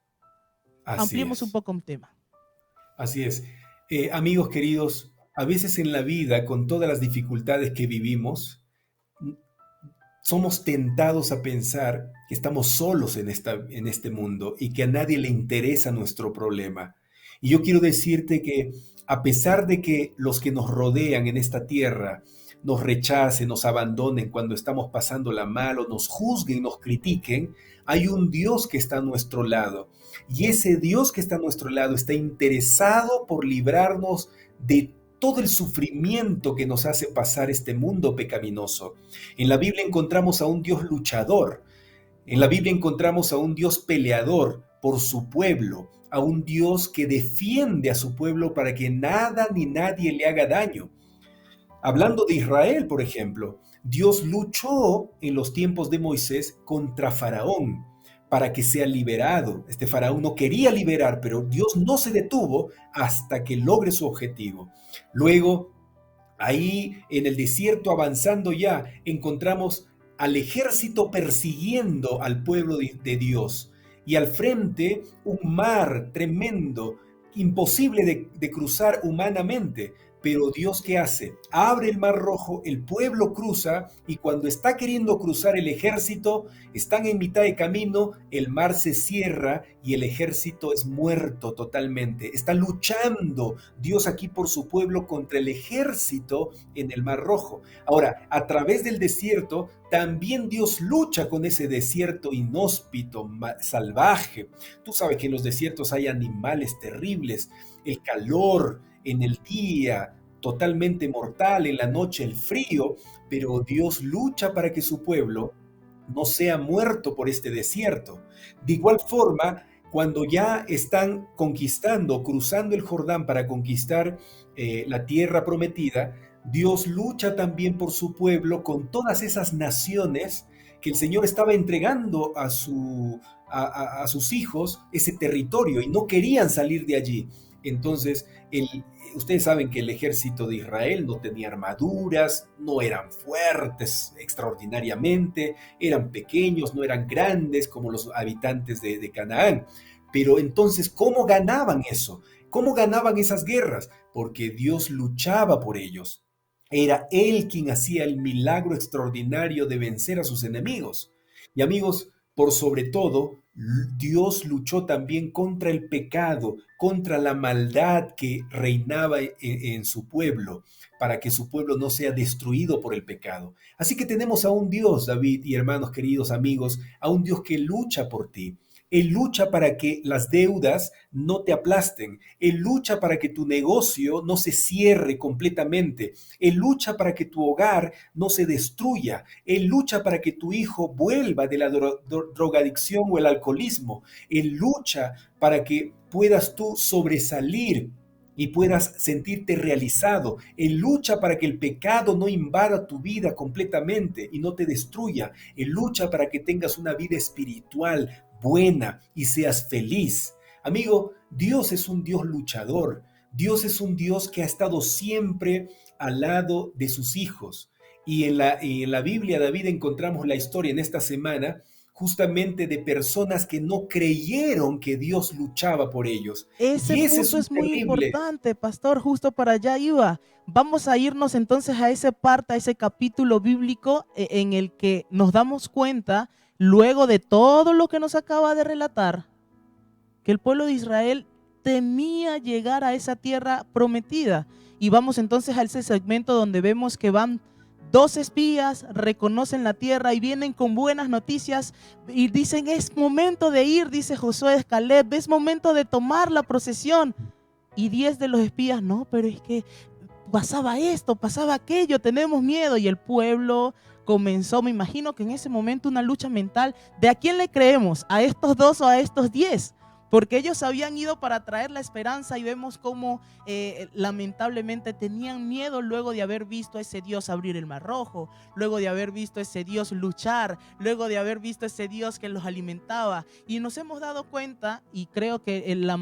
así Ampliemos un es, poco el tema. así es. Amigos queridos, a veces en la vida, con todas las dificultades que vivimos, somos tentados a pensar que estamos solos en este mundo y que a nadie le interesa nuestro problema. Y yo quiero decirte que a pesar de que los que nos rodean en esta tierra nos rechacen, nos abandonen cuando estamos pasándola mal o nos juzguen, nos critiquen, hay un Dios que está a nuestro lado. Y ese Dios que está a nuestro lado está interesado por librarnos de todo el sufrimiento que nos hace pasar este mundo pecaminoso. En la Biblia encontramos a un Dios luchador, en la Biblia encontramos a un Dios peleador por su pueblo, a un Dios que defiende a su pueblo para que nada ni nadie le haga daño. Hablando de Israel, por ejemplo, Dios luchó en los tiempos de Moisés contra Faraón para que sea liberado. Este Faraón no quería liberar, pero Dios no se detuvo hasta que logre su objetivo. Luego, ahí en el desierto avanzando ya, encontramos al ejército persiguiendo al pueblo de Dios. Y al frente un mar tremendo, imposible de cruzar humanamente. Pero Dios, ¿qué hace? Abre el mar rojo, el pueblo cruza y cuando está queriendo cruzar el ejército, están en mitad de camino, el mar se cierra y el ejército es muerto totalmente. Está luchando Dios aquí por su pueblo contra el ejército en el mar rojo. Ahora, a través del desierto, también Dios lucha con ese desierto inhóspito, salvaje. Tú sabes que en los desiertos hay animales terribles, el calor en el día totalmente mortal, en la noche el frío, pero Dios lucha para que su pueblo no sea muerto por este desierto. De igual forma, cuando ya están conquistando, cruzando el Jordán para conquistar la tierra prometida, Dios lucha también por su pueblo con todas esas naciones que el Señor estaba entregando a sus hijos ese territorio y no querían salir de allí. Entonces, ustedes saben que el ejército de Israel no tenía armaduras, no eran fuertes extraordinariamente, eran pequeños, no eran grandes como los habitantes de Canaán. Pero entonces, ¿cómo ganaban eso? ¿Cómo ganaban esas guerras? Porque Dios luchaba por ellos. Era Él quien hacía el milagro extraordinario de vencer a sus enemigos. Y amigos, por sobre todo, Dios luchó también contra el pecado, contra la maldad que reinaba en su pueblo, para que su pueblo no sea destruido por el pecado. Así que tenemos a un Dios, David y hermanos queridos amigos, a un Dios que lucha por ti. Él lucha para que las deudas no te aplasten. Él lucha para que tu negocio no se cierre completamente. Él lucha para que tu hogar no se destruya. Él lucha para que tu hijo vuelva de la drogadicción o el alcoholismo. Él lucha para que puedas tú sobresalir y puedas sentirte realizado. Él lucha para que el pecado no invada tu vida completamente y no te destruya. Él lucha para que tengas una vida espiritual buena y seas feliz. Amigo, Dios es un Dios luchador. Dios es un Dios que ha estado siempre al lado de sus hijos. Y en la Biblia, David, encontramos la historia en esta semana justamente de personas que no creyeron que Dios luchaba por ellos. Ese Y ese es punto un es muy terrible. importante, pastor, justo para allá iba. Vamos a irnos entonces a ese parte, a ese capítulo bíblico en el que nos damos cuenta, luego de todo lo que nos acaba de relatar, que el pueblo de Israel temía llegar a esa tierra prometida. Y vamos entonces a ese segmento donde vemos que van dos espías, reconocen la tierra y vienen con buenas noticias y dicen: es momento de ir, dice Josué, Caleb, es momento de tomar la procesión. Y 10 de los espías: no, pero es que pasaba esto, pasaba aquello, tenemos miedo. Y el pueblo comenzó, me imagino que en ese momento, una lucha mental de a quién le creemos, a estos dos o a estos 10, porque ellos habían ido para traer la esperanza y vemos cómo lamentablemente tenían miedo luego de haber visto a ese Dios abrir el mar rojo, luego de haber visto a ese Dios luchar, luego de haber visto a ese Dios que los alimentaba. Y nos hemos dado cuenta, y creo que la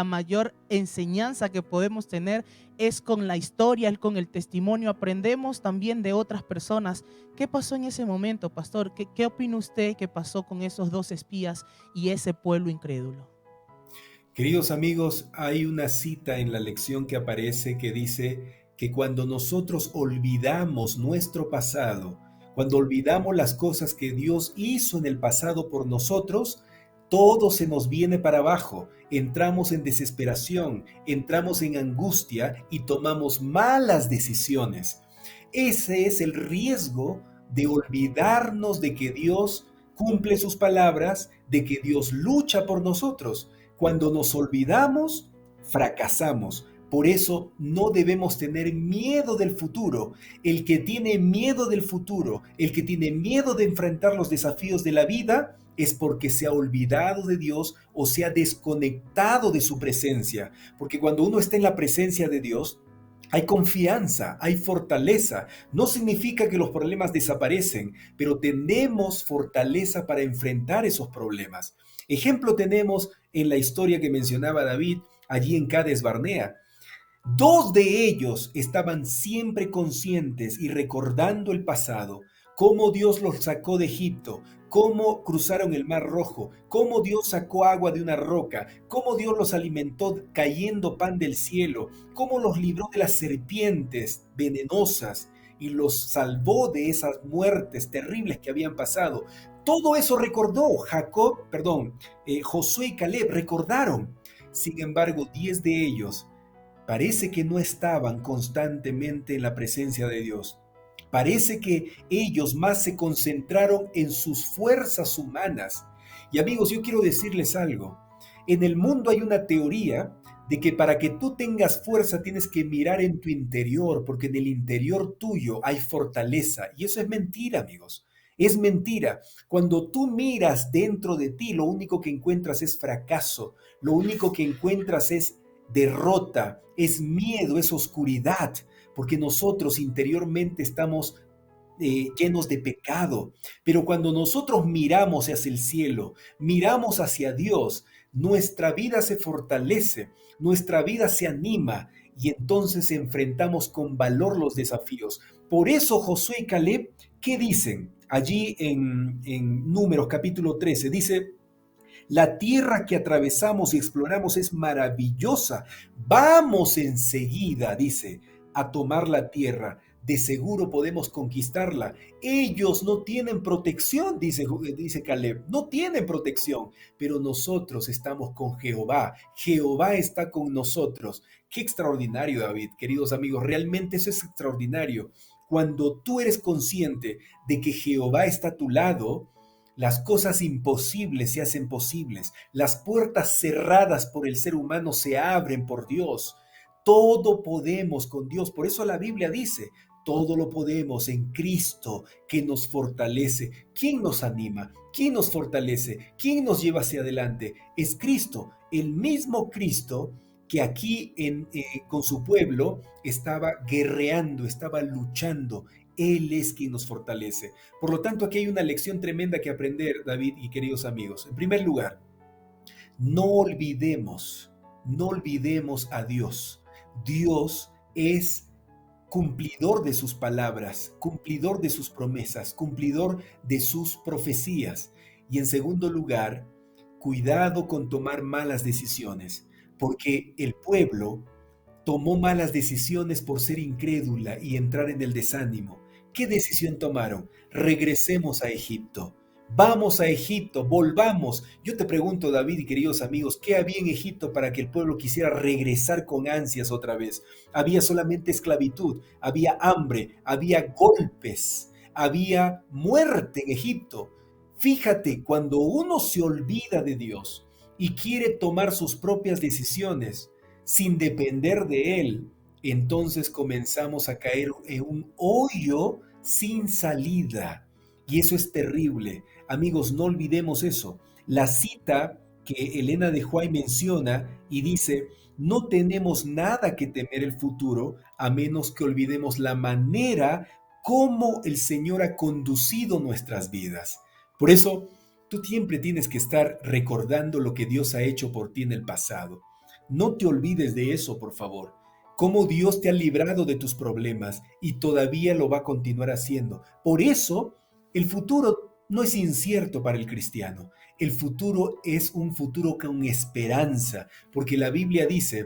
mayor enseñanza que podemos tener es con la historia, es con el testimonio. Aprendemos también de otras personas. ¿Qué pasó en ese momento, pastor? ¿Qué opina usted que pasó con esos dos espías y ese pueblo incrédulo? Queridos amigos, hay una cita en la lección que aparece que dice que cuando nosotros olvidamos nuestro pasado, cuando olvidamos las cosas que Dios hizo en el pasado por nosotros, todo se nos viene para abajo, entramos en desesperación, entramos en angustia y tomamos malas decisiones. Ese es el riesgo de olvidarnos de que Dios cumple sus palabras, de que Dios lucha por nosotros. Cuando nos olvidamos, fracasamos. Por eso no debemos tener miedo del futuro. El que tiene miedo del futuro, el que tiene miedo de enfrentar los desafíos de la vida, es porque se ha olvidado de Dios o se ha desconectado de su presencia. Porque cuando uno está en la presencia de Dios, hay confianza, hay fortaleza. No significa que los problemas desaparecen, pero tenemos fortaleza para enfrentar esos problemas. Ejemplo tenemos en la historia que mencionaba David allí en Cades Barnea. Dos de ellos estaban siempre conscientes y recordando el pasado, cómo Dios los sacó de Egipto, cómo cruzaron el Mar Rojo, cómo Dios sacó agua de una roca, cómo Dios los alimentó cayendo pan del cielo, cómo los libró de las serpientes venenosas y los salvó de esas muertes terribles que habían pasado. Todo eso recordó Josué y Caleb recordaron. Sin embargo, 10 de ellos parece que no estaban constantemente en la presencia de Dios. Parece que ellos más se concentraron en sus fuerzas humanas. Y amigos, yo quiero decirles algo. En el mundo hay una teoría de que para que tú tengas fuerza tienes que mirar en tu interior, porque en el interior tuyo hay fortaleza. Y eso es mentira, amigos. Es mentira. Cuando tú miras dentro de ti, lo único que encuentras es fracaso. Lo único que encuentras es derrota, es miedo, es oscuridad, porque nosotros interiormente estamos llenos de pecado. Pero cuando nosotros miramos hacia el cielo, miramos hacia Dios, nuestra vida se fortalece, nuestra vida se anima y entonces enfrentamos con valor los desafíos. Por eso Josué y Caleb, ¿qué dicen? Allí en Números capítulo 13, dice: la tierra que atravesamos y exploramos es maravillosa. Vamos enseguida, dice, a tomar la tierra. De seguro podemos conquistarla. Ellos no tienen protección, dice Caleb. No tienen protección, pero nosotros estamos con Jehová. Jehová está con nosotros. Qué extraordinario, David, queridos amigos. Realmente eso es extraordinario. Cuando tú eres consciente de que Jehová está a tu lado, las cosas imposibles se hacen posibles. Las puertas cerradas por el ser humano se abren por Dios. Todo podemos con Dios. Por eso la Biblia dice, todo lo podemos en Cristo que nos fortalece. ¿Quién nos anima? ¿Quién nos fortalece? ¿Quién nos lleva hacia adelante? Es Cristo, el mismo Cristo que aquí con su pueblo estaba guerreando, estaba luchando. Él es quien nos fortalece. Por lo tanto, aquí hay una lección tremenda que aprender, David y queridos amigos. En primer lugar, no olvidemos a Dios. Dios es cumplidor de sus palabras, cumplidor de sus promesas, cumplidor de sus profecías. Y en segundo lugar, cuidado con tomar malas decisiones, porque el pueblo tomó malas decisiones por ser incrédula y entrar en el desánimo. ¿Qué decisión tomaron? Regresemos a Egipto. Vamos a Egipto, volvamos. Yo te pregunto, David y queridos amigos, ¿qué había en Egipto para que el pueblo quisiera regresar con ansias otra vez? Había solamente esclavitud, había hambre, había golpes, había muerte en Egipto. Fíjate, cuando uno se olvida de Dios y quiere tomar sus propias decisiones sin depender de Él, entonces comenzamos a caer en un hoyo sin salida. Y eso es terrible. Amigos, no olvidemos eso. La cita que Elena de White menciona y dice, no tenemos nada que temer el futuro a menos que olvidemos la manera como el Señor ha conducido nuestras vidas. Por eso, tú siempre tienes que estar recordando lo que Dios ha hecho por ti en el pasado. No te olvides de eso, por favor. Cómo Dios te ha librado de tus problemas y todavía lo va a continuar haciendo. Por eso, el futuro no es incierto para el cristiano. El futuro es un futuro con esperanza, porque la Biblia dice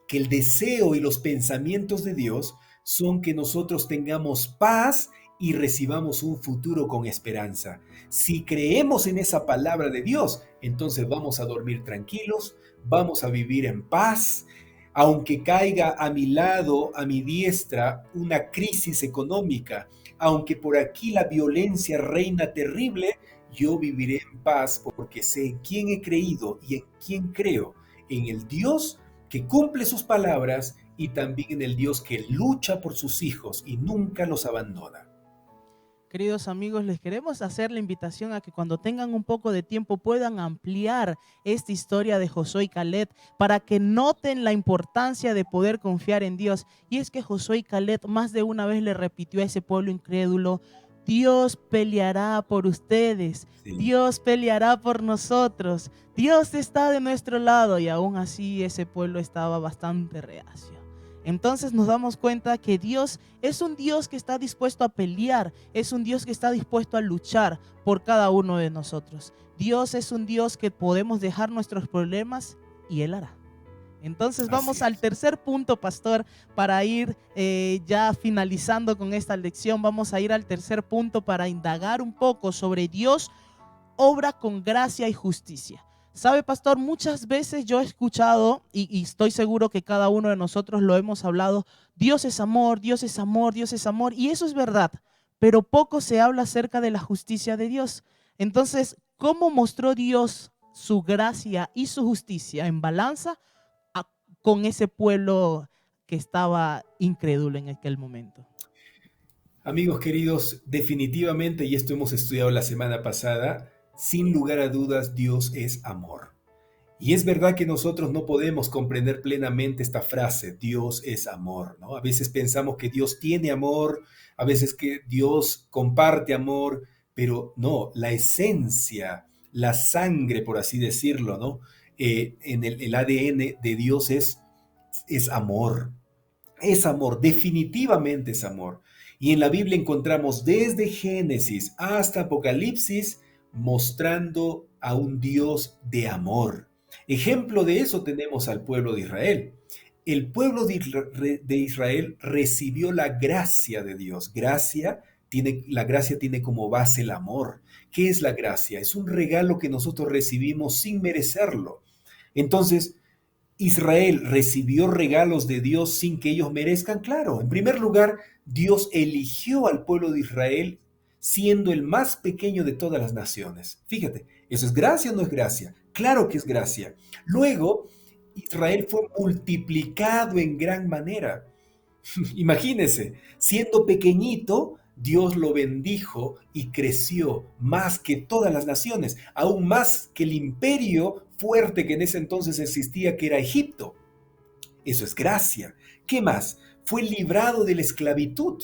que el deseo y los pensamientos de Dios son que nosotros tengamos paz y recibamos un futuro con esperanza. Si creemos en esa palabra de Dios, entonces vamos a dormir tranquilos, vamos a vivir en paz. Aunque caiga a mi lado, a mi diestra, una crisis económica, aunque por aquí la violencia reina terrible, yo viviré en paz porque sé en quién he creído y en quién creo, en el Dios que cumple sus palabras y también en el Dios que lucha por sus hijos y nunca los abandona. Queridos amigos, les queremos hacer la invitación a que cuando tengan un poco de tiempo puedan ampliar esta historia de Josué y Caleb para que noten la importancia de poder confiar en Dios. Y es que Josué y Caleb más de una vez le repitió a ese pueblo incrédulo: Dios peleará por ustedes, Sí. Dios peleará por nosotros, Dios está de nuestro lado. Y aún así ese pueblo estaba bastante reacio. Entonces nos damos cuenta que Dios es un Dios que está dispuesto a pelear, es un Dios que está dispuesto a luchar por cada uno de nosotros. Dios es un Dios que podemos dejar nuestros problemas y Él hará. Entonces Así vamos al es. tercer punto, pastor, para ir ya finalizando con esta lección. Vamos a ir al tercer punto para indagar un poco sobre Dios obra con gracia y justicia. Sabe, pastor, muchas veces yo he escuchado, y estoy seguro que cada uno de nosotros lo hemos hablado: Dios es amor, Dios es amor, Dios es amor, y eso es verdad, pero poco se habla acerca de la justicia de Dios. Entonces, ¿cómo mostró Dios su gracia y su justicia en balanza a- con ese pueblo que estaba incrédulo en aquel momento? Amigos queridos, definitivamente, y esto hemos estudiado la semana pasada, sin lugar a dudas, Dios es amor. Y es verdad que nosotros no podemos comprender plenamente esta frase, Dios es amor, ¿no? A veces pensamos que Dios tiene amor, a veces que Dios comparte amor, pero no, la esencia, la sangre, por así decirlo, ¿no? En el ADN de Dios es amor. Es amor, definitivamente es amor. Y en la Biblia encontramos desde Génesis hasta Apocalipsis mostrando a un Dios de amor. Ejemplo de eso tenemos al pueblo de Israel. El pueblo de Israel recibió la gracia de Dios. La gracia tiene como base el amor. ¿Qué es la gracia? Es un regalo que nosotros recibimos sin merecerlo. Entonces, Israel recibió regalos de Dios sin que ellos merezcan. Claro, en primer lugar, Dios eligió al pueblo de Israel siendo el más pequeño de todas las naciones. Fíjate, ¿eso es gracia o no es gracia? Claro que es gracia. Luego, Israel fue multiplicado en gran manera. Imagínense, siendo pequeñito, Dios lo bendijo y creció más que todas las naciones, aún más que el imperio fuerte que en ese entonces existía, que era Egipto. Eso es gracia. ¿Qué más? Fue librado de la esclavitud.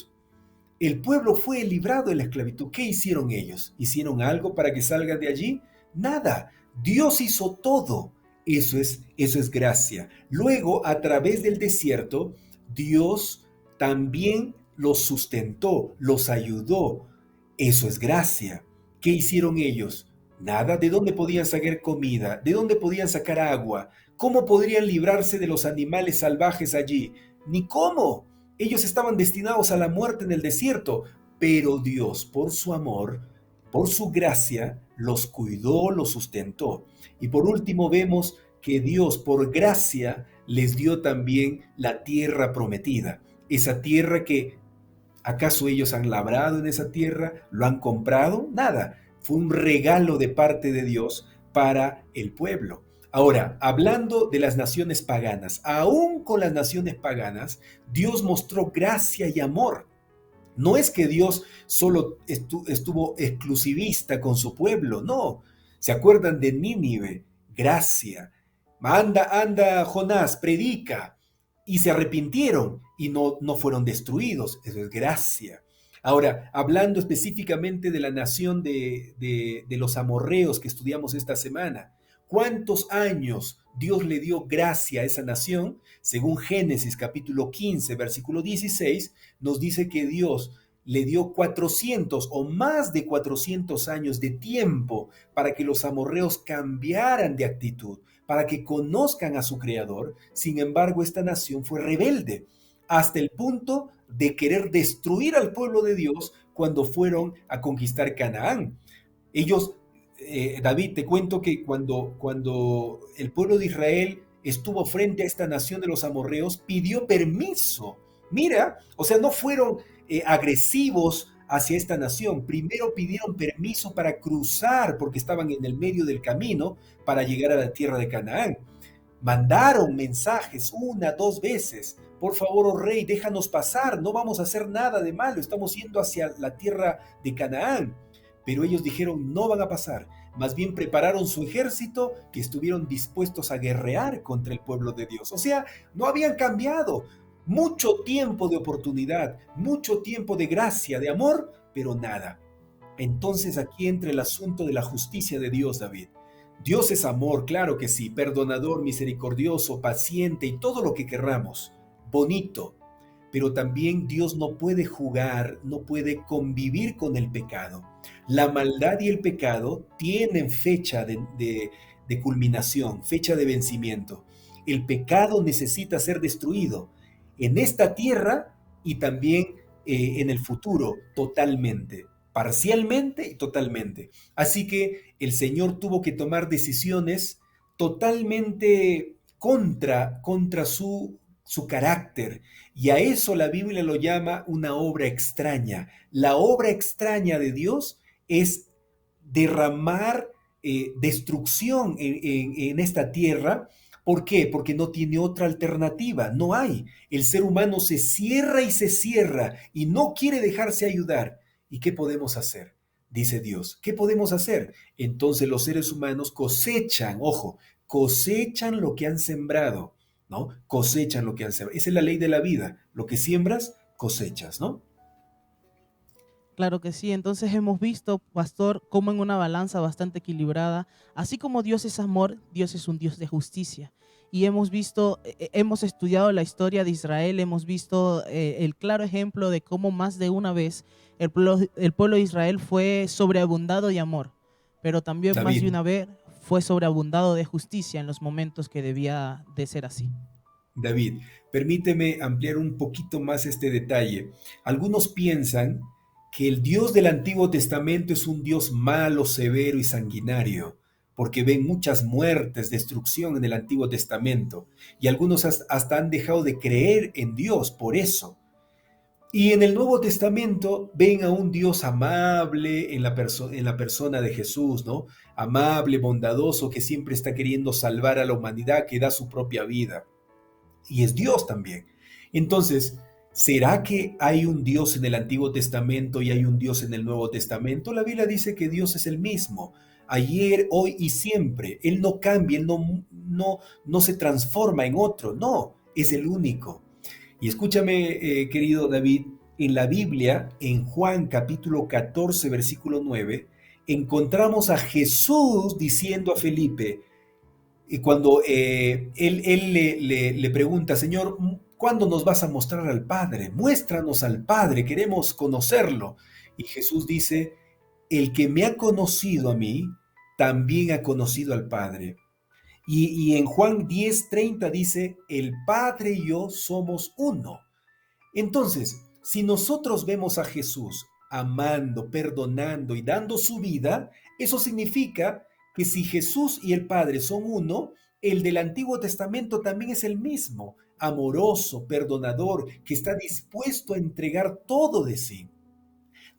El pueblo fue librado de la esclavitud. ¿Qué hicieron ellos? ¿Hicieron algo para que salgan de allí? Nada. Dios hizo todo. Eso es gracia. Luego, a través del desierto, Dios también los sustentó, los ayudó. Eso es gracia. ¿Qué hicieron ellos? Nada. ¿De dónde podían sacar comida? ¿De dónde podían sacar agua? ¿Cómo podrían librarse de los animales salvajes allí? Ni cómo. Ellos estaban destinados a la muerte en el desierto, pero Dios, por su amor, por su gracia, los cuidó, los sustentó. Y por último vemos que Dios, por gracia, les dio también la tierra prometida. Esa tierra que, ¿acaso ellos han labrado en esa tierra? ¿Lo han comprado? Nada. Fue un regalo de parte de Dios para el pueblo. Ahora, hablando de las naciones paganas, aún con las naciones paganas, Dios mostró gracia y amor. No es que Dios solo estuvo exclusivista con su pueblo, no. ¿Se acuerdan de Nínive? Gracia. Anda, anda, Jonás, predica. Y se arrepintieron y no fueron destruidos. Eso es gracia. Ahora, hablando específicamente de la nación de los amorreos que estudiamos esta semana, ¿cuántos años Dios le dio gracia a esa nación? Según Génesis capítulo 15, versículo 16, nos dice que Dios le dio 400 o más de 400 años de tiempo para que los amorreos cambiaran de actitud, para que conozcan a su creador. Sin embargo, esta nación fue rebelde. hasta el punto de querer destruir al pueblo de Dios cuando fueron a conquistar Canaán. Ellos, David, te cuento que cuando el pueblo de Israel estuvo frente a esta nación de los amorreos, pidió permiso. Mira, o sea, no fueron agresivos hacia esta nación. Primero pidieron permiso para cruzar porque estaban en el medio del camino para llegar a la tierra de Canaán. Mandaron mensajes una, dos veces. Por favor, oh rey, déjanos pasar, no vamos a hacer nada de malo, estamos yendo hacia la tierra de Canaán. Pero ellos dijeron, no van a pasar. Más bien prepararon su ejército que estuvieron dispuestos a guerrear contra el pueblo de Dios. O sea, no habían cambiado. Mucho tiempo de oportunidad, mucho tiempo de gracia, de amor, pero nada. Entonces aquí entra el asunto de la justicia de Dios, David. Dios es amor, claro que sí, perdonador, misericordioso, paciente y todo lo que querramos, bonito. Pero también Dios no puede jugar, no puede convivir con el pecado. La maldad y el pecado tienen fecha de culminación, fecha de vencimiento. El pecado necesita ser destruido en esta tierra y también en el futuro, totalmente, parcialmente y totalmente. Así que el Señor tuvo que tomar decisiones totalmente contra su carácter. Y a eso la Biblia lo llama una obra extraña. La obra extraña de Dios es derramar destrucción en esta tierra. ¿Por qué? Porque no tiene otra alternativa, no hay. El ser humano se cierra y no quiere dejarse ayudar. ¿Y qué podemos hacer? Dice Dios, ¿qué podemos hacer? Entonces los seres humanos cosechan, ojo, cosechan lo que han sembrado, ¿no? Cosechan lo que han sembrado. Esa es la ley de la vida. Lo que siembras, cosechas, ¿no? Claro que sí, entonces hemos visto, pastor, cómo en una balanza bastante equilibrada, así como Dios es amor, Dios es un Dios de justicia. Y hemos visto, hemos estudiado la historia de Israel, hemos visto el claro ejemplo de cómo más de una vez el pueblo de Israel fue sobreabundado de amor, pero también más de David, una vez fue sobreabundado de justicia en los momentos que debía de ser así. David, permíteme ampliar un poquito más este detalle. Algunos piensan que el Dios del Antiguo Testamento es un Dios malo, severo y sanguinario, porque ven muchas muertes, destrucción en el Antiguo Testamento, y algunos hasta han dejado de creer en Dios por eso. Y en el Nuevo Testamento ven a un Dios amable en la persona de Jesús, ¿no? Amable, bondadoso, que siempre está queriendo salvar a la humanidad, que da su propia vida. Y es Dios también. Entonces, ¿será que hay un Dios en el Antiguo Testamento y hay un Dios en el Nuevo Testamento? La Biblia dice que Dios es el mismo, ayer, hoy y siempre. Él no cambia, Él no se transforma en otro, no, es el único. Y escúchame, querido David, en la Biblia, en Juan capítulo 14, versículo 9, encontramos a Jesús diciendo a Felipe, y cuando él le pregunta, Señor, ¿cuándo nos vas a mostrar al Padre? Muéstranos al Padre, queremos conocerlo. Y Jesús dice, el que me ha conocido a mí, también ha conocido al Padre. Y en Juan 10:30 dice, el Padre y yo somos uno. Entonces, si nosotros vemos a Jesús amando, perdonando y dando su vida, eso significa que si Jesús y el Padre son uno, el del Antiguo Testamento también es el mismo, amoroso, perdonador, que está dispuesto a entregar todo de sí.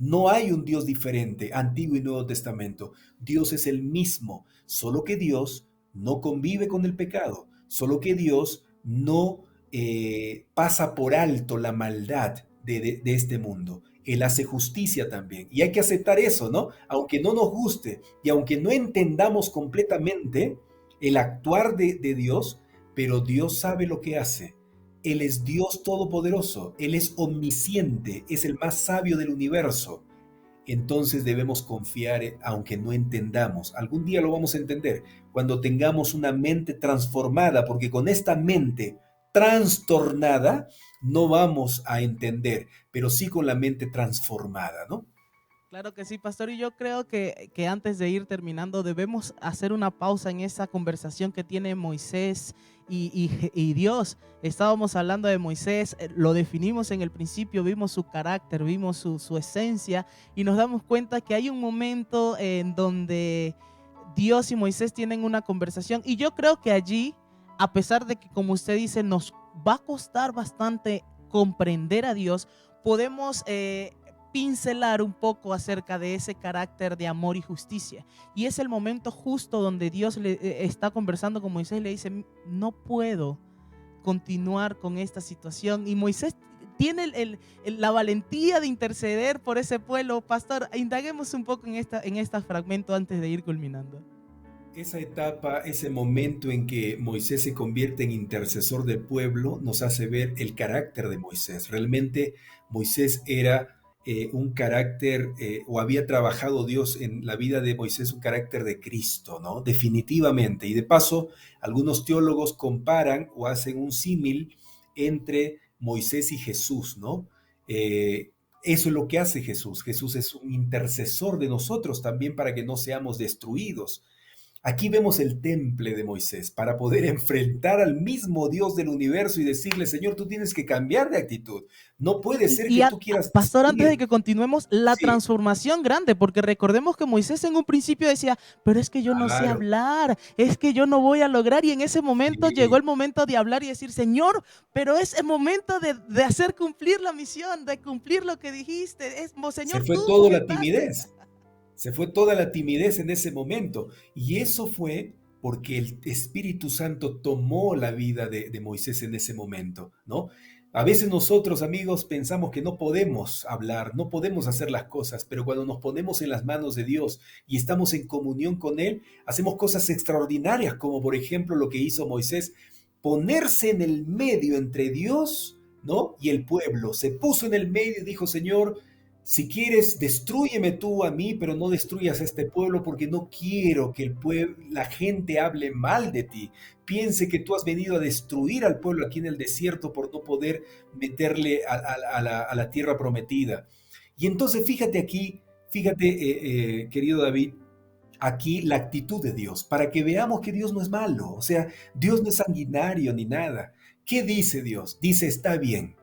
No hay un Dios diferente, Antiguo y Nuevo Testamento. Dios es el mismo, solo que Dios no convive con el pecado, solo que Dios no pasa por alto la maldad de este mundo. Él hace justicia también. Y hay que aceptar eso, ¿no? Aunque no nos guste y aunque no entendamos completamente el actuar de Dios, pero Dios sabe lo que hace. Él es Dios todopoderoso, Él es omnisciente, es el más sabio del universo. Entonces debemos confiar, aunque no entendamos. Algún día lo vamos a entender, cuando tengamos una mente transformada, porque con esta mente trastornada no vamos a entender, pero sí con la mente transformada, ¿no? Claro que sí, pastor, y yo creo que antes de ir terminando debemos hacer una pausa en esa conversación que tiene Moisés y Dios. Estábamos hablando de Moisés, lo definimos en el principio, vimos su carácter, vimos su esencia y nos damos cuenta que hay un momento en donde Dios y Moisés tienen una conversación y yo creo que allí, a pesar de que como usted dice, nos va a costar bastante comprender a Dios, podemos pincelar un poco acerca de ese carácter de amor y justicia. Y es el momento justo donde Dios está conversando con Moisés y le dice, no puedo continuar con esta situación. Y Moisés tiene la valentía de interceder por ese pueblo. Pastor, indaguemos un poco en este fragmento antes de ir culminando. Esa etapa, ese momento en que Moisés se convierte en intercesor del pueblo, nos hace ver el carácter de Moisés. Realmente Moisés era un carácter, o había trabajado Dios en la vida de Moisés un carácter de Cristo, ¿no? Definitivamente. Y de paso, algunos teólogos comparan o hacen un símil entre Moisés y Jesús, ¿no? Eso es lo que hace Jesús. Jesús es un intercesor de nosotros también para que no seamos destruidos. Aquí vemos el temple de Moisés para poder enfrentar al mismo Dios del universo y decirle, Señor, tú tienes que cambiar de actitud. No puede ser que tú quieras Pastor, antes de destruir. que continuemos, la Sí, transformación grande, porque recordemos que Moisés en un principio decía, pero es que yo no sé claro. hablar, es que yo no voy a lograr, y en ese momento llegó Sí. el momento de hablar y decir, Señor, pero es el momento de hacer cumplir la misión, de cumplir lo que dijiste, Se Señor, fue tú toda la movilizaste. timidez. Se fue toda la timidez en ese momento. Y eso fue porque el Espíritu Santo tomó la vida de Moisés en ese momento, ¿no? A veces nosotros, amigos, pensamos que no podemos hablar, no podemos hacer las cosas, pero cuando nos ponemos en las manos de Dios y estamos en comunión con Él, hacemos cosas extraordinarias, como por ejemplo lo que hizo Moisés, ponerse en el medio entre Dios, ¿no? Y el pueblo. Se puso en el medio y dijo, Señor, si quieres, destrúyeme tú a mí, pero no destruyas a este pueblo porque no quiero que la gente hable mal de ti. Piense que tú has venido a destruir al pueblo aquí en el desierto por no poder meterle a la tierra prometida. Y entonces fíjate aquí, fíjate, querido David, aquí la actitud de Dios, para que veamos que Dios no es malo, o sea, Dios no es sanguinario ni nada. ¿Qué dice Dios? Dice, está bien,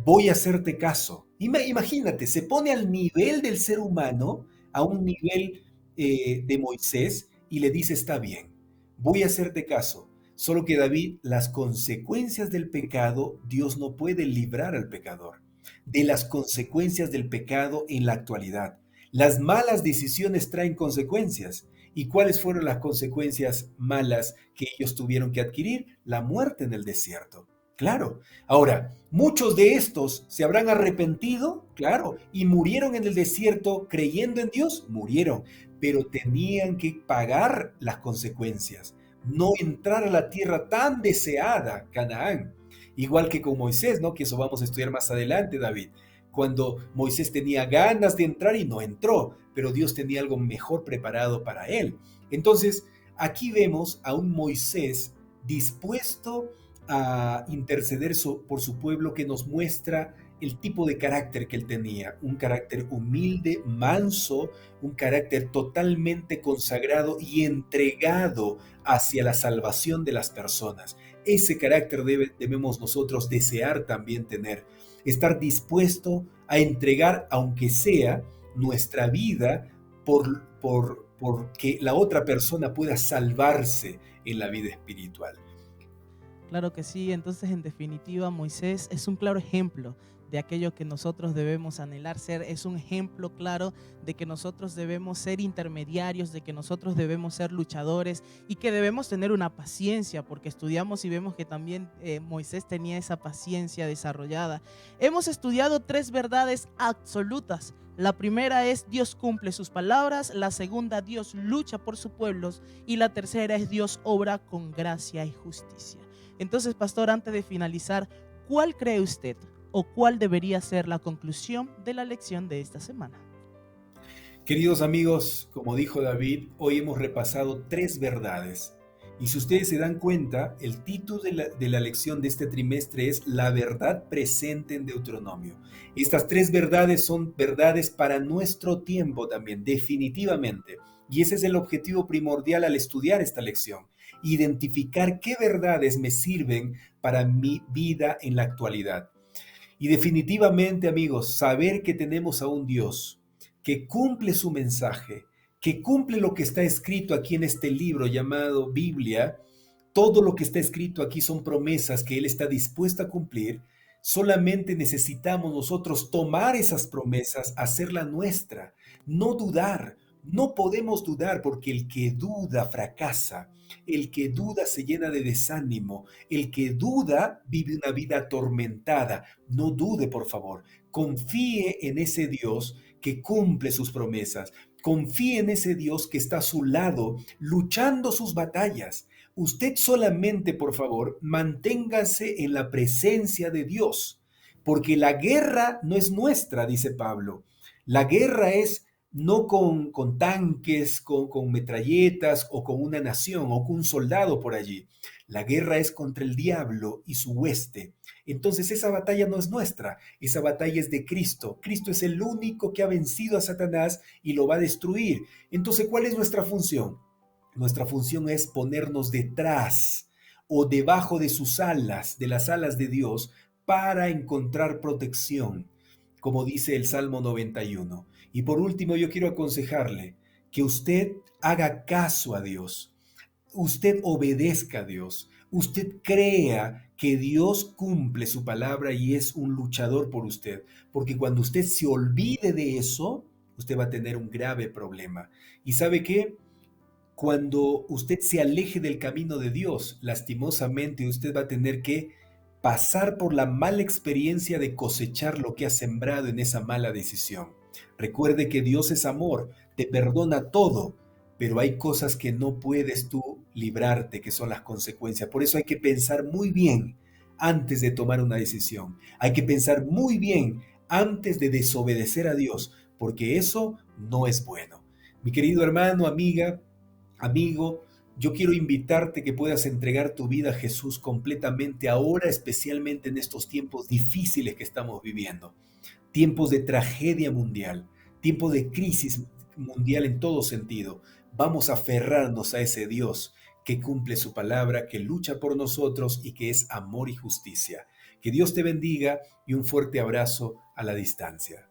voy a hacerte caso. Imagínate, se pone al nivel del ser humano, a un nivel de Moisés, y le dice, está bien, voy a hacerte caso. Solo que David, las consecuencias del pecado, Dios no puede librar al pecador de las consecuencias del pecado en la actualidad. Las malas decisiones traen consecuencias. ¿Y cuáles fueron las consecuencias malas que ellos tuvieron que adquirir? La muerte en el desierto. Claro. Ahora, muchos de estos se habrán arrepentido, claro, y murieron en el desierto creyendo en Dios, murieron, pero tenían que pagar las consecuencias, no entrar a la tierra tan deseada, Canaán. Igual que con Moisés, ¿no? Que eso vamos a estudiar más adelante, David. Cuando Moisés tenía ganas de entrar y no entró, pero Dios tenía algo mejor preparado para él. Entonces, aquí vemos a un Moisés dispuesto a interceder por su pueblo, que nos muestra el tipo de carácter que él tenía, un carácter humilde, manso, un carácter totalmente consagrado y entregado hacia la salvación de las personas. Ese carácter debemos nosotros desear también tener, estar dispuesto a entregar, aunque sea nuestra vida, por que la otra persona pueda salvarse en la vida espiritual. Claro que sí, entonces en definitiva Moisés es un claro ejemplo de aquello que nosotros debemos anhelar ser, es un ejemplo claro de que nosotros debemos ser intermediarios, de que nosotros debemos ser luchadores y que debemos tener una paciencia, porque estudiamos y vemos que también Moisés tenía esa paciencia desarrollada. Hemos estudiado tres verdades absolutas. La primera es Dios cumple sus palabras, la segunda Dios lucha por sus pueblos y la tercera es Dios obra con gracia y justicia. Entonces, pastor, antes de finalizar, ¿cuál cree usted o cuál debería ser la conclusión de la lección de esta semana? Queridos amigos, como dijo David, hoy hemos repasado tres verdades Y si ustedes se dan cuenta, el título de la lección de este trimestre es La verdad presente en Deuteronomio. Estas tres verdades son verdades para nuestro tiempo también, definitivamente. Y ese es el objetivo primordial al estudiar esta lección. Identificar qué verdades me sirven para mi vida en la actualidad. Y definitivamente, amigos, saber que tenemos a un Dios que cumple su mensaje, que cumple lo que está escrito aquí en este libro llamado Biblia. Todo lo que está escrito aquí son promesas que Él está dispuesto a cumplir. Solamente necesitamos nosotros tomar esas promesas, hacerla nuestra, no dudar. No podemos dudar porque el que duda fracasa, el que duda se llena de desánimo, el que duda vive una vida atormentada. No dude, por favor. Confíe en ese Dios que cumple sus promesas. Confíe en ese Dios que está a su lado, luchando sus batallas. Usted solamente, por favor, manténgase en la presencia de Dios, porque la guerra no es nuestra, dice Pablo. La guerra es no con tanques, con metralletas o con una nación o con un soldado por allí. La guerra es contra el diablo y su hueste. Entonces esa batalla no es nuestra, esa batalla es de Cristo. Cristo es el único que ha vencido a Satanás y lo va a destruir. Entonces, ¿cuál es nuestra función? Nuestra función es ponernos detrás o debajo de sus alas, de las alas de Dios, para encontrar protección, como dice el Salmo 91. Y por último, yo quiero aconsejarle que usted haga caso a Dios, usted obedezca a Dios, usted crea que Dios cumple su palabra y es un luchador por usted, porque cuando usted se olvide de eso, usted va a tener un grave problema. ¿Y sabe qué? Cuando usted se aleje del camino de Dios, lastimosamente usted va a tener que pasar por la mala experiencia de cosechar lo que ha sembrado en esa mala decisión. Recuerde que Dios es amor, te perdona todo, pero hay cosas que no puedes tú librarte, que son las consecuencias. Por eso hay que pensar muy bien antes de tomar una decisión. Hay que pensar muy bien antes de desobedecer a Dios, porque eso no es bueno. Mi querido hermano, amiga, amigo, yo quiero invitarte que puedas entregar tu vida a Jesús completamente ahora, especialmente en estos tiempos difíciles que estamos viviendo. Tiempos de tragedia mundial, tiempos de crisis mundial en todo sentido. Vamos a aferrarnos a ese Dios que cumple su palabra, que lucha por nosotros y que es amor y justicia. Que Dios te bendiga y un fuerte abrazo a la distancia.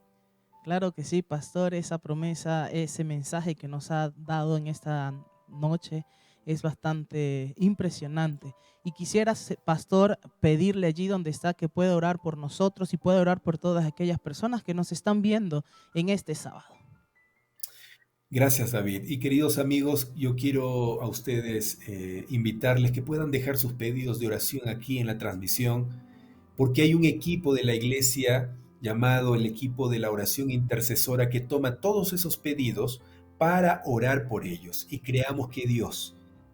Claro que sí, pastor, esa promesa, ese mensaje que nos ha dado en esta noche es bastante impresionante. Y quisiera, pastor, pedirle allí donde está que pueda orar por nosotros y pueda orar por todas aquellas personas que nos están viendo en este sábado. Gracias, David. Y queridos amigos, yo quiero a ustedes invitarles que puedan dejar sus pedidos de oración aquí en la transmisión, porque hay un equipo de la iglesia llamado el equipo de la oración intercesora que toma todos esos pedidos para orar por ellos. Y creamos que Dios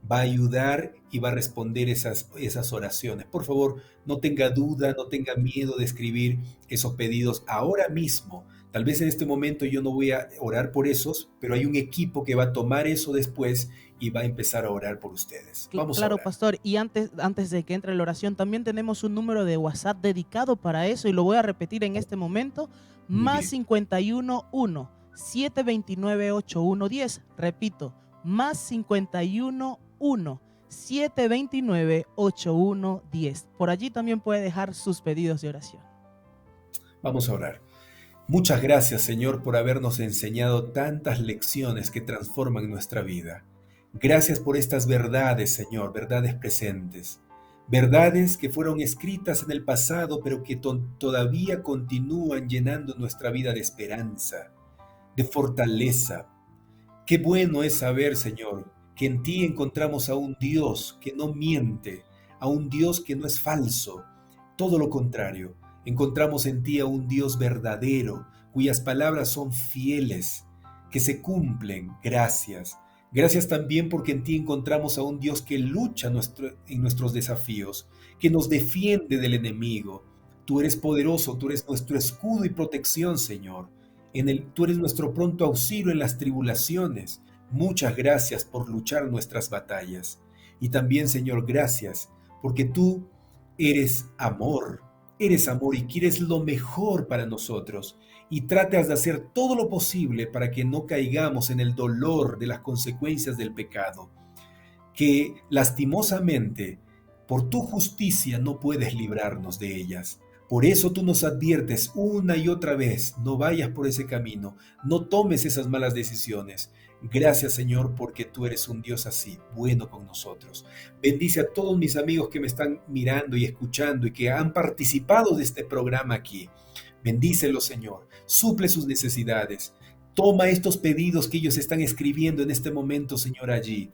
va a ayudar y va a responder esas oraciones. Por favor, no tenga duda, no tenga miedo de escribir esos pedidos ahora mismo. Tal vez en este momento yo no voy a orar por esos, pero hay un equipo que va a tomar eso después y va a empezar a orar por ustedes. Vamos a Claro, orar. pastor, y antes de que entre la oración, también tenemos un número de WhatsApp dedicado para eso y lo voy a repetir en este momento, Muy más bien. 511 729 8110. Repito, más 511 729 8110. Por allí también puede dejar sus pedidos de oración. Vamos a orar. Muchas gracias, Señor, por habernos enseñado tantas lecciones que transforman nuestra vida. Gracias por estas verdades, Señor, verdades presentes. Verdades que fueron escritas en el pasado, pero que todavía continúan llenando nuestra vida de esperanza, de fortaleza. Qué bueno es saber, Señor, que en ti encontramos a un Dios que no miente, a un Dios que no es falso. Todo lo contrario, encontramos en ti a un Dios verdadero, cuyas palabras son fieles, que se cumplen. Gracias. Gracias también porque en ti encontramos a un Dios que lucha en nuestros desafíos, que nos defiende del enemigo. Tú eres poderoso, tú eres nuestro escudo y protección, Señor. Tú eres nuestro pronto auxilio en las tribulaciones. Muchas gracias por luchar nuestras batallas. Y también, Señor, gracias, porque tú eres amor y quieres lo mejor para nosotros. Y tratas de hacer todo lo posible para que no caigamos en el dolor de las consecuencias del pecado, que lastimosamente por tu justicia no puedes librarnos de ellas. Por eso tú nos adviertes una y otra vez, no vayas por ese camino, no tomes esas malas decisiones. Gracias, Señor, porque tú eres un Dios así, bueno con nosotros. Bendice a todos mis amigos que me están mirando y escuchando y que han participado de este programa aquí. Bendícelos, Señor, suple sus necesidades. Toma estos pedidos que ellos están escribiendo en este momento, Señor, allí,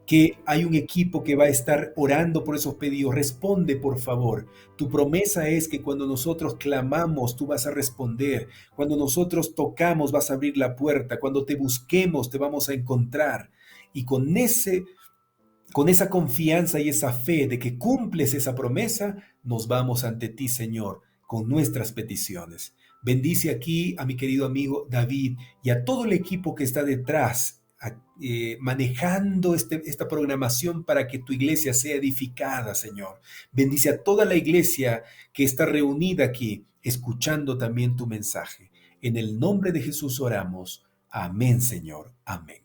que hay un equipo que va a estar orando por esos pedidos. Responde, por favor. Tu promesa es que cuando nosotros clamamos, tú vas a responder. Cuando nosotros tocamos, vas a abrir la puerta. Cuando te busquemos, te vamos a encontrar. Y con esa confianza y esa fe de que cumples esa promesa, nos vamos ante ti, Señor, con nuestras peticiones. Bendice aquí a mi querido amigo David y a todo el equipo que está detrás, manejando esta programación para que tu iglesia sea edificada, Señor. Bendice a toda la iglesia que está reunida aquí, escuchando también tu mensaje. En el nombre de Jesús oramos. Amén, Señor. Amén.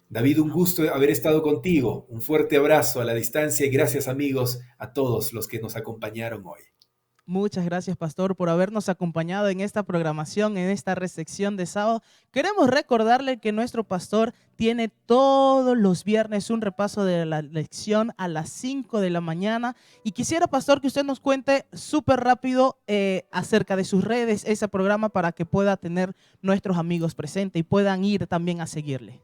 David, un gusto haber estado contigo. Un fuerte abrazo a la distancia y gracias, amigos, a todos los que nos acompañaron hoy. Muchas gracias, pastor, por habernos acompañado en esta programación, en esta recepción de sábado. Queremos recordarle que nuestro pastor tiene todos los viernes un repaso de la lección a las 5 de la mañana. Y quisiera, pastor, que usted nos cuente súper rápido acerca de sus redes, ese programa, para que pueda tener nuestros amigos presentes y puedan ir también a seguirle.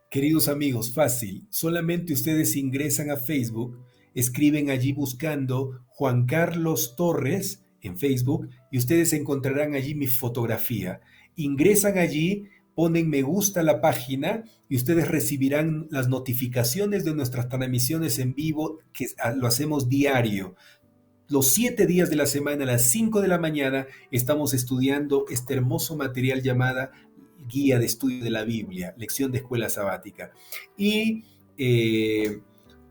Queridos amigos, fácil. Solamente ustedes ingresan a Facebook, escriben allí buscando Juan Carlos Torres en Facebook y ustedes encontrarán allí mi fotografía. Ingresan allí, ponen me gusta a la página y ustedes recibirán las notificaciones de nuestras transmisiones en vivo que lo hacemos diario. Los 7 días de la semana a las 5 de la mañana estamos estudiando este hermoso material llamada Guía de Estudio de la Biblia, lección de escuela sabática. Y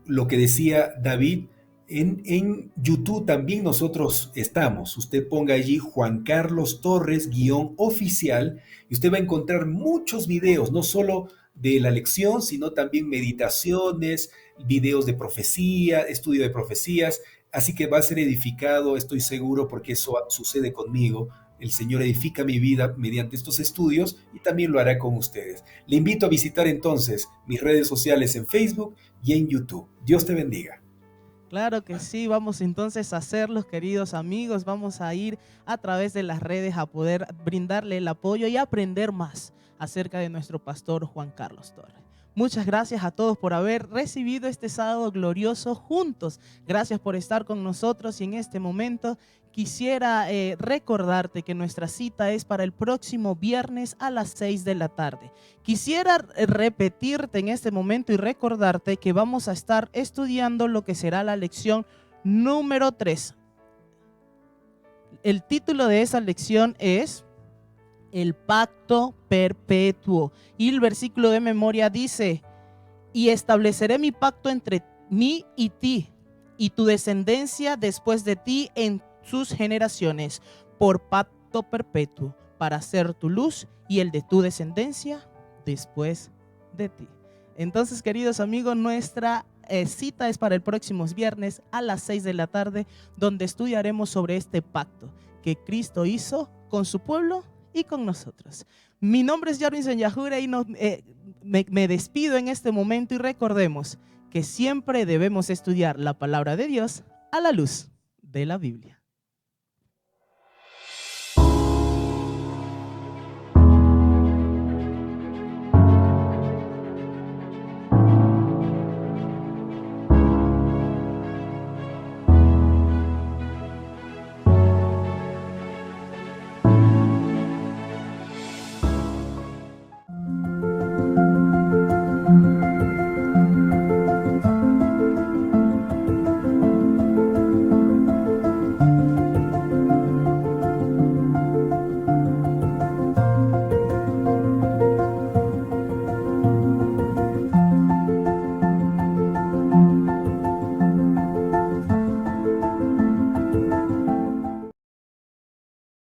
lo que decía David, en YouTube también nosotros estamos. Usted ponga allí Juan Carlos Torres _oficial y usted va a encontrar muchos videos, no solo de la lección, sino también meditaciones, videos de profecía, estudio de profecías. Así que va a ser edificado, estoy seguro, porque eso sucede conmigo. El Señor edifica mi vida mediante estos estudios y también lo hará con ustedes. Le invito a visitar entonces mis redes sociales en Facebook y en YouTube. Dios te bendiga. Claro que sí, vamos entonces a hacerlos, queridos amigos. Vamos a ir a través de las redes a poder brindarle el apoyo y aprender más acerca de nuestro pastor Juan Carlos Torres. Muchas gracias a todos por haber recibido este sábado glorioso juntos. Gracias por estar con nosotros y en este momento quisiera recordarte que nuestra cita es para el próximo viernes a las 6 de la tarde. Quisiera repetirte en este momento y recordarte que vamos a estar estudiando lo que será la lección número 3. El título de esa lección es el pacto perpetuo. Y el versículo de memoria dice: y estableceré mi pacto entre mí y ti, y tu descendencia después de ti en sus generaciones, por pacto perpetuo, para ser tu luz y el de tu descendencia después de ti. Entonces, queridos amigos, nuestra cita es para el próximo viernes a las 6 de la tarde, donde estudiaremos sobre este pacto que Cristo hizo con su pueblo y con nosotros. Mi nombre es Jarwin Senyajure y me despido en este momento y recordemos que siempre debemos estudiar la palabra de Dios a la luz de la Biblia.